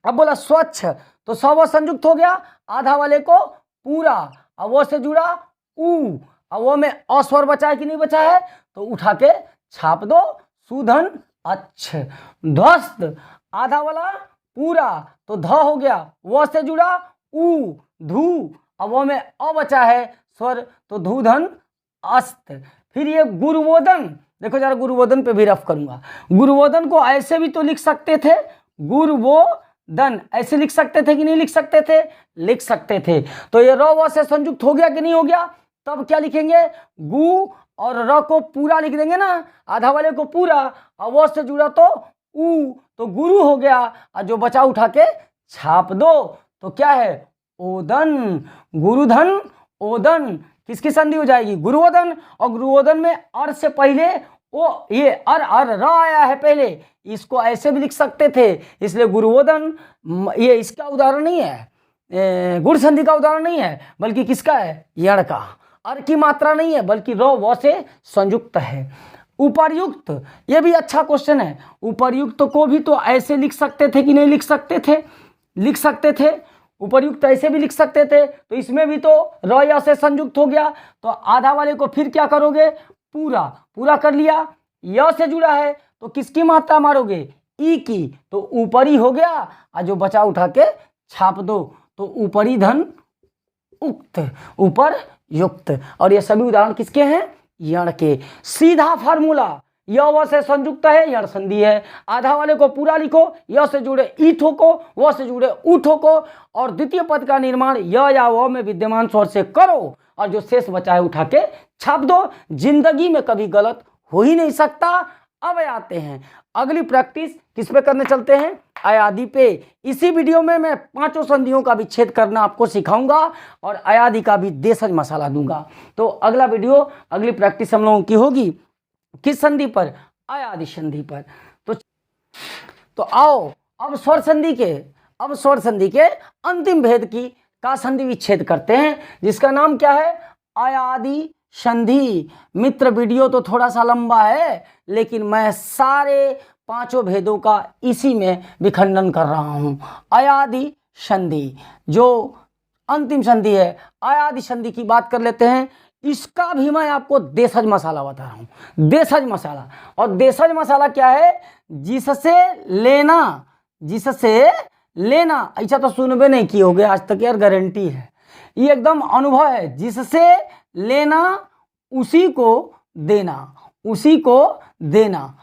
S1: अब बोला स्वच्छ, तो सव संयुक्त हो गया, आधा वाले को पूरा, अब वो से जुड़ा उ, अब वो में अस्वर बचा है कि नहीं बचा है, तो उठा के छाप दो, सुधन अच्छ। ध्वस्त, आधा वाला पूरा, तो ध हो गया, वो से जुड़ा उ, धू, अब वो में अ बचा है स्वर, तो धूधन अस्त। फिर ये गुरुवोदन, देखो जरा गुरुवोदन पे भी रफ करूंगा, गुरुवोदन को ऐसे भी तो लिख सकते थे, गुरुवोदन ऐसे लिख सकते थे कि नहीं लिख सकते थे, लिख सकते थे, तो ये र व से संयुक्त हो गया कि नहीं हो गया, तब क्या लिखेंगे, गु और र को पूरा लिख देंगे ना, आधा वाले को पूरा, और व से जुड़ा तो उ, तो गुरु हो गया, और जो बचा उठा के छाप दो, तो क्या है, ओदन, गुरुधन ओदन, किसकी संधि हो जाएगी, गुरुवोदन, और गुरुवोदन में अर से पहले ओ, ये अर र आया है पहले, इसको ऐसे भी लिख सकते थे, इसलिए गुरुवोदन, ये इसका उदाहरण नहीं है, गुण संधि का उदाहरण नहीं है, बल्कि किसका है, यण का, अर की मात्रा नहीं है, बल्कि र व से संयुक्त है। उपर्युक्त, ये भी अच्छा क्वेश्चन है, उपर्युक्त को भी तो ऐसे लिख सकते थे कि नहीं लिख सकते थे, लिख सकते थे, उपर्युक्त ऐसे भी लिख सकते थे, तो इसमें भी तो र य से संयुक्त हो गया, तो आधा वाले को फिर क्या करोगे, पूरा पूरा कर लिया। य से जुड़ा है तो किसकी मात्रा मारोगे, ई की, तो ऊपरी हो गया, और जो बचा उठा के छाप दो, तो ऊपरी धन उक्त, ऊपर युक्त। और ये सभी उदाहरण किसके हैं, यण के। सीधा फार्मूला, य व से संयुक्त है, यण संधि है। आधा वाले को पूरा लिखो, य से जुड़े ई ठोको, व से जुड़े उ ठोको, और द्वितीय पद का निर्माण य या व में विद्यमान स्वर से करो, और जो शेष बचा है उठा के छाप दो। जिंदगी में कभी गलत हो ही नहीं सकता। अब आते हैं अगली प्रैक्टिस, किस पे करने चलते हैं, अयादि पे। इसी वीडियो में मैं 5 संधियों का विच्छेद करना आपको सिखाऊंगा और अयादि का भी देशज मसाला दूंगा। तो अगला वीडियो, अगली प्रैक्टिस हम लोगों की होगी किस संधि पर, अयादि संधि पर। तो आओ अब स्वर संधि के अंतिम भेद की का संधि विच्छेद करते हैं, जिसका नाम क्या है, अयादि संधि। मित्र वीडियो तो थोड़ा सा लंबा है, लेकिन मैं सारे 5 भेदों का इसी में विखंडन कर रहा हूं। अयादि संधि जो अंतिम संधि है, अयादि संधि की बात कर लेते हैं। इसका भी मैं आपको देशज मसाला बता रहा हूं, देशज मसाला। और देशज मसाला क्या है, जिससे लेना ऐसा तो सुनबे नहीं किए होगे आज तक यार, गारंटी है, ये एकदम अनुभव है। जिससे लेना उसी को देना, उसी को देना,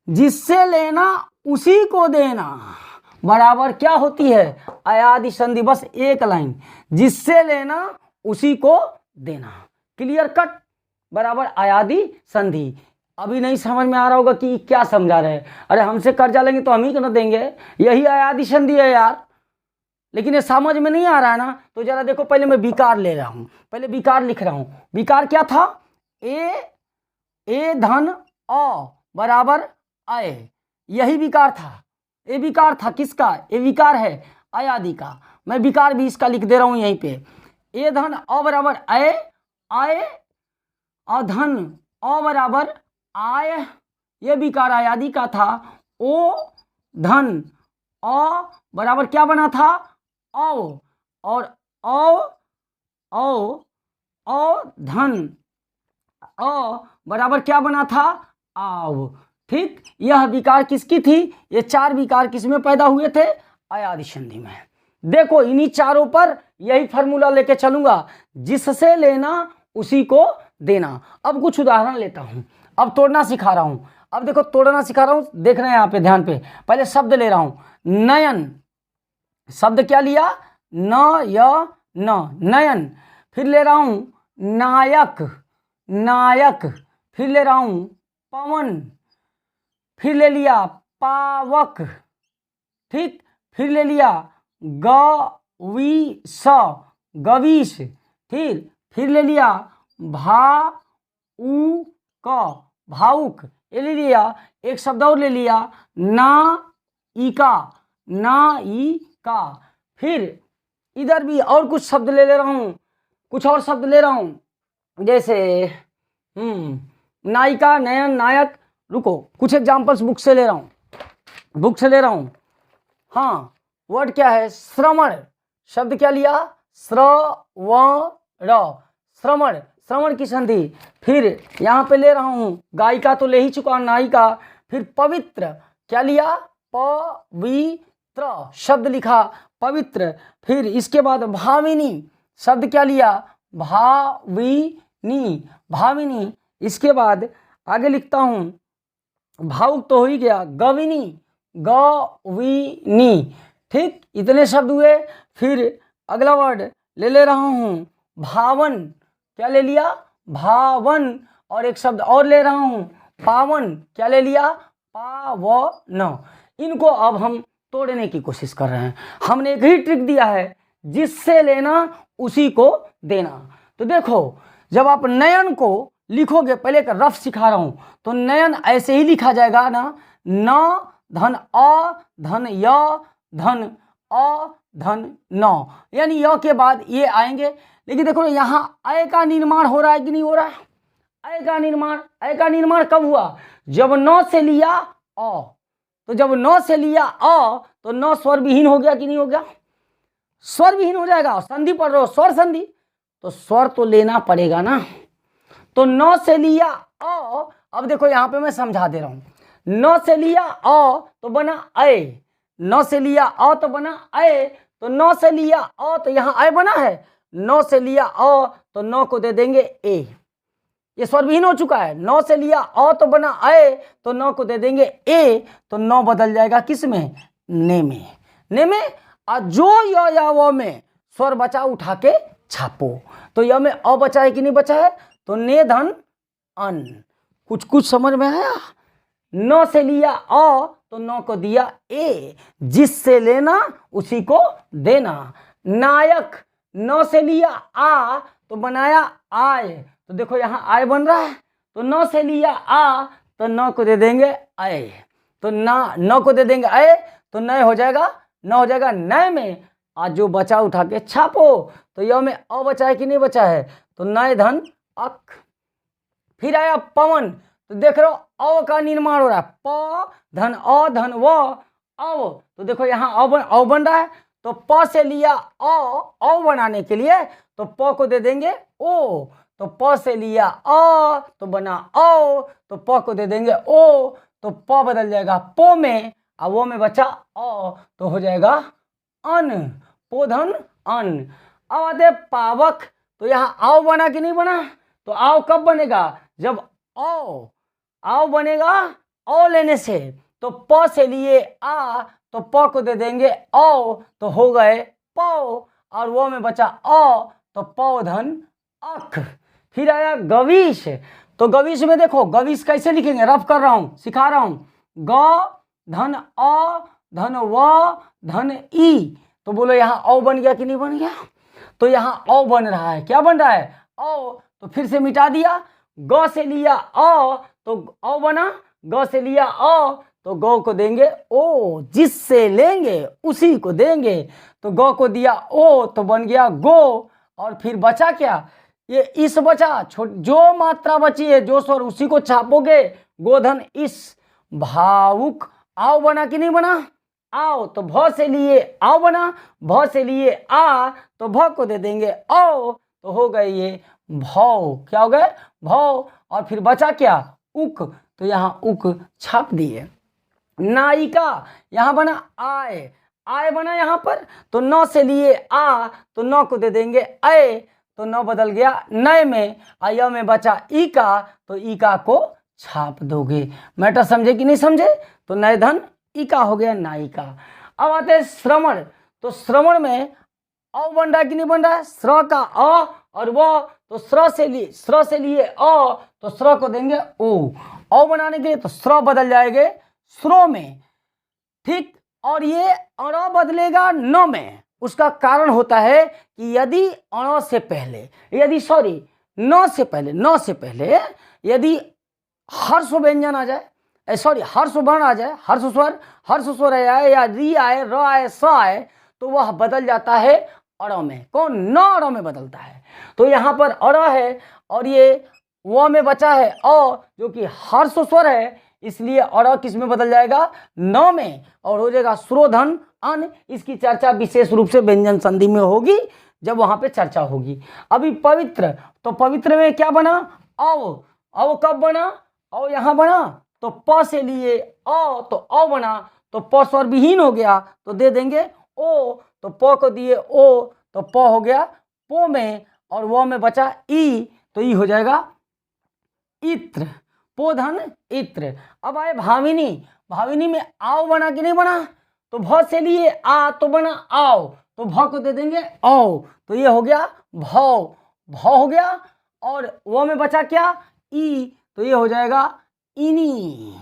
S1: जिससे लेना उसी को देना बराबर क्या होती है, अयादि संधि। बस एक लाइन, जिससे लेना उसी को देना, क्लियर कट, बराबर अयादि संधि। अभी नहीं समझ में आ रहा होगा कि क्या समझा रहे हैं, अरे हमसे कर्जा लेंगे तो हम ही क्यों देंगे, यही अयादि संधि है यार। लेकिन ये समझ में नहीं आ रहा है ना, तो जरा देखो, पहले मैं विकार ले रहा हूं, पहले विकार लिख रहा हूं। विकार क्या था, ए धन अ बराबर आए, यही विकार था। ये विकार था किसका, ये विकार है अयादि का। मैं विकार भी इसका लिख दे रहा हूं यहीं पे। ए धन अ बराबर आए, अधन अ बराबर आय, ये विकार अयादि का था। ओ धन अ बराबर क्या बना था, औ, और औ धन अ बराबर क्या बना था, आव। ठीक, यह विकार किसकी थी, ये 4 विकार किसमें पैदा हुए थे, अयादि संधि में। देखो इन्हीं चारों पर यही फॉर्मूला लेके चलूंगा, जिससे लेना उसी को देना। अब कुछ उदाहरण लेता हूं, अब तोड़ना सिखा रहा हूं। अब देखो तोड़ना सिखा रहा हूं, देखना है यहाँ पे ध्यान पे। पहले शब्द ले रहा हूं, नयन, शब्द क्या लिया, नयन। फिर ले रहा हूं नायक, फिर ले रहा हूं पवन, फिर ले लिया पावक, ठीक, फिर ले लिया गवीश, फिर ले लिया भावुक, ये ले लिया। एक शब्द और ले लिया नायिका। फिर इधर भी और कुछ शब्द ले रहा हूं, कुछ और शब्द ले रहा हूं, जैसे नायिका, नयन, नायक। रुको, कुछ एग्जाम्पल्स बुक से ले रहा हूं। हाँ, वर्ड क्या है, श्रवण, शब्द क्या लिया, श्रवण की संधि। फिर यहाँ पे ले रहा हूं, गायिका तो ले ही चुका, नायिका। फिर पवित्र, क्या लिया, पवित्र, शब्द लिखा पवित्र। फिर इसके बाद भाविनी, शब्द क्या लिया, भाविनी। इसके बाद आगे लिखता हूं, भावुक तो हो ही गया, गविनी, ठीक, इतने शब्द हुए। फिर अगला वर्ड ले रहा हूं, भावन, क्या ले लिया, भावन। और एक शब्द और ले रहा हूं, पावन, क्या ले लिया, पावन। इनको अब हम तोड़ने की कोशिश कर रहे हैं। हमने एक ही ट्रिक दिया है, जिससे लेना उसी को देना। तो देखो, जब आप नयन को लिखोगे, पहले एक रफ सिखा रहा हूं, तो नयन ऐसे ही लिखा जाएगा ना, न धन अ धन य धन अ धन न, यानी य के बाद ये आएंगे। लेकिन देखो यहाँ अय का निर्माण हो रहा है कि नहीं हो रहा है, अय का निर्माण कब हुआ, जब न से लिया अ। तो जब न से लिया अ, तो न स्वर विहीन हो गया कि नहीं हो गया, स्वर विहीन हो जाएगा। संधि पढ़ रहे हो, स्वर संधि, तो स्वर तो लेना पड़ेगा ना। तो न से लिया अ, अब देखो यहाँ पे मैं समझा दे रहा हूं। न से लिया अ तो बना अ, न से लिया अ तो बना अ, तो न से लिया अ तो यहाँ अ बना है। न से लिया अ तो न को दे देंगे ए, ये स्वर विहीन हो चुका है। न से लिया अ तो बना अ, तो न को दे देंगे ए, तो न बदल जाएगा किस में, ने में। ने में और जो य या व में स्वर बचा उठा के छापो। तो य में अ बचा है कि नहीं बचा है, तो ने धन अन। कुछ कुछ समझ में आया। न से लिया अ तो न को दिया ए, जिससे लेना उसी को देना। नायक, न से लिया आ तो बनाया आय, तो देखो यहाँ आय बन रहा है। तो न से लिया आ तो न को दे देंगे अय, तो न को दे देंगे अय, तो नय हो जाएगा, न हो जाएगा नय में। आज जो बचा उठा के छापो। तो यह में अ बचा है कि नहीं बचा है, तो नय धन अक। फिर आया पवन, तो देख रहे हो अ का निर्माण हो रहा है, प धन अ धन व अव, तो देखो यहाँ अ बन रहा है। तो प से लिया अ बनाने के लिए, तो प को दे देंगे ओ, तो प से लिया अ तो बना औ, तो प को दे देंगे ओ, तो प बदल जाएगा पो में, और वो में बचा अ, तो हो जाएगा अन, पोधन अन। अब आते पावक, तो यहाँ आओ बना कि नहीं बना, तो आओ कब बनेगा, जब आओ बनेगा औ लेने से। तो प से लिए आ, तो प को दे देंगे औ, तो हो गए पौ, और वो में बचा अ, तो पौधन अख। फिर आया गवीश, तो गवीश में देखो गवीश कैसे लिखेंगे, रफ कर रहा हूं, सिखा रहा हूं। ग धन अ धन व धन ई, तो बोलो यहाँ औ बन गया कि नहीं बन गया, तो यहाँ औ बन रहा है। क्या बन रहा है, औ, तो फिर से मिटा दिया। ग से लिया अ तो औ बना, ग से लिया अ तो गौ को देंगे ओ, जिससे लेंगे उसी को देंगे, तो गौ को दिया ओ तो बन गया गो। और फिर बचा क्या, ये इस बचा, जो मात्रा बची है जो स्वर उसी को छापोगे, गोधन इस। भावुक, आओ बना कि नहीं बना, आओ, तो भ से लिए आओ बना, भ से लिए आ तो भ को दे देंगे औ, तो हो गए ये भौ। क्या हो गए, भौ। और फिर बचा क्या, उक, तो यहाँ उक छाप दिए। नायिका, यहाँ बना आय, आय बना यहाँ पर, तो न से लिए आ तो न को दे देंगे अय, तो न बदल गया नय में, आय में बचा ई का, तो ई का को छाप दोगे। मैटर समझे कि नहीं समझे, तो नय धन ई का हो गया नायिका। अब आते हैं श्रवण, तो श्रवण में अ बन रहा है कि नहीं बन रहा है, स्र का अ और व, तो स्र से लिए अ, तो स्र को देंगे ओ, औ बनाने के लिए तो स्र बदल जाएंगे स्रो में, ठीक। और ये अण बदलेगा न में, उसका कारण होता है कि यदि अण से पहले, यदि सॉरी न से पहले यदि हर्ष व्यंजन आ जाए, सॉरी हर्ष वर्ण आ जाए, हर्ष स्वर आए या री आए, र आए, स आए, तो वह बदल जाता है अड़ में। कौन, न अड़ में बदलता है। तो यहाँ पर अड़ है और ये व में बचा है अ, जो कि हर्ष स्वर है, इसलिए अड़ किस में बदल जाएगा, न में, और हो जाएगा श्रोधन अन। इसकी चर्चा विशेष रूप से व्यंजन संधि में होगी, जब वहां पे चर्चा होगी। अभी पवित्र, तो पवित्र में क्या बना, अव कब बना, औ यहाँ बना, तो प से लिए अ तो अ बना, तो प स्वर विहीन हो गया, तो दे देंगे ओ, तो प को दिए ओ, तो प हो गया पो में, और वो में बचा ई, तो ई हो जाएगा इत्र, पोधन इत्र। अब आए भाविनी, भाविनी में आओ बना कि नहीं बना, तो भ से लिए आ तो बना आओ, तो भ को दे देंगे औ, तो ये हो गया भौ, भौ हो गया। और वो में बचा क्या, ई, तो ये हो जाएगा इनी,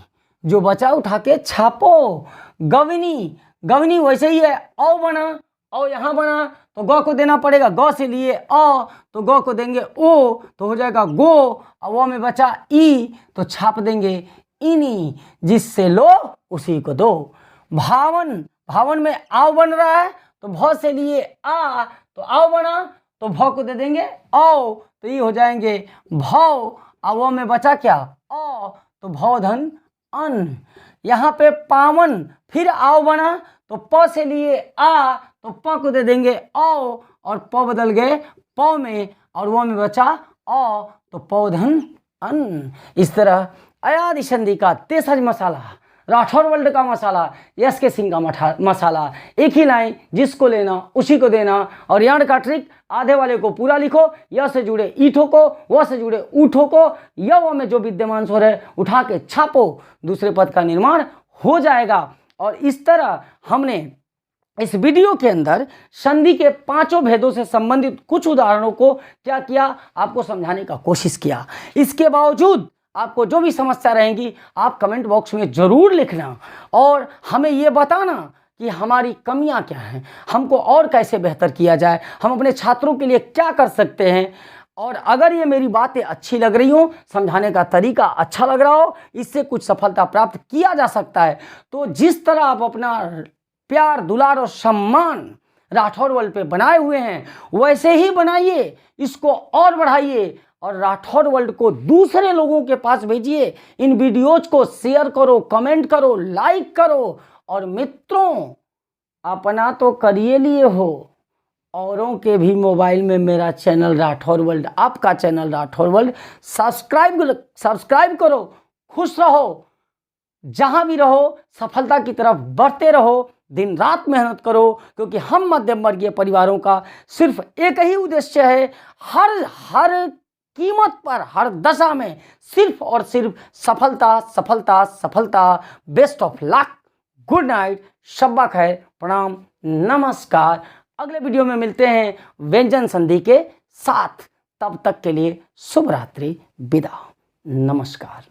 S1: जो बचा उठा के छापो। गविनी, गविनी वैसे ही है, औ बना, औ यहाँ बना, तो ग को देना पड़ेगा, ग से लिए अ तो ग को देंगे ओ, तो हो जाएगा गो, और वो में बचा ई, तो छाप देंगे इनी, जिससे लो उसी को दो। भावन, भावन में आओ बन रहा है, तो भ से लिए आ तो आओ बना, तो भ को दे देंगे औ, तो ये हो जाएंगे भौ, और वो में बचा क्या अ, तो भौधन अन। यहाँ पे पावन, फिर आओ बना, तो प से लिए आ तो प को दे देंगे औ, और प बदल गए पौ में, और वो में बचा औ, तो पौधन अन्न। इस तरह अयादि संधि का तेसज मसाला, राठौर वर्ल्ड का मसाला, यस के सिंह का मसाला, एक ही लाइन, जिसको लेना उसी को देना। और यार्ड का ट्रिक, आधे वाले को पूरा लिखो, य से जुड़े ईठों को, व से जुड़े ऊठों को, य व में जो विद्यमान स्वर है उठा के छापो, दूसरे पद का निर्माण हो जाएगा। और इस तरह हमने इस वीडियो के अंदर संधि के पांचों भेदों से संबंधित कुछ उदाहरणों को क्या किया, आपको समझाने का कोशिश किया। इसके बावजूद आपको जो भी समस्या रहेगी आप कमेंट बॉक्स में जरूर लिखना, और हमें ये बताना कि हमारी कमियां क्या हैं, हमको और कैसे बेहतर किया जाए, हम अपने छात्रों के लिए क्या कर सकते हैं। और अगर ये मेरी बातें अच्छी लग रही हो, समझाने का तरीका अच्छा लग रहा हो, इससे कुछ सफलता प्राप्त किया जा सकता है, तो जिस तरह आप अपना प्यार, दुलार और सम्मान राठौर वर्ल्ड पे बनाए हुए हैं वैसे ही बनाइए, इसको और बढ़ाइए, और राठौर वर्ल्ड को दूसरे लोगों के पास भेजिए। इन वीडियोज को शेयर करो, कमेंट करो, लाइक करो, और मित्रों अपना तो करिए लिए हो, औरों के भी मोबाइल में मेरा चैनल राठौर वर्ल्ड, आपका चैनल राठौर वर्ल्ड सब्सक्राइब करो। खुश रहो, जहां भी रहो सफलता की तरफ बढ़ते रहो, दिन रात मेहनत करो, क्योंकि हम मध्यम वर्गीय परिवारों का सिर्फ एक ही उद्देश्य है, हर कीमत पर, हर दशा में सिर्फ और सिर्फ सफलता, सफलता, सफलता। Best of luck, good night, शब्बा खैर, प्रणाम, नमस्कार। अगले वीडियो में मिलते हैं व्यंजन संधि के साथ, तब तक के लिए शुभ रात्रि, विदा, नमस्कार।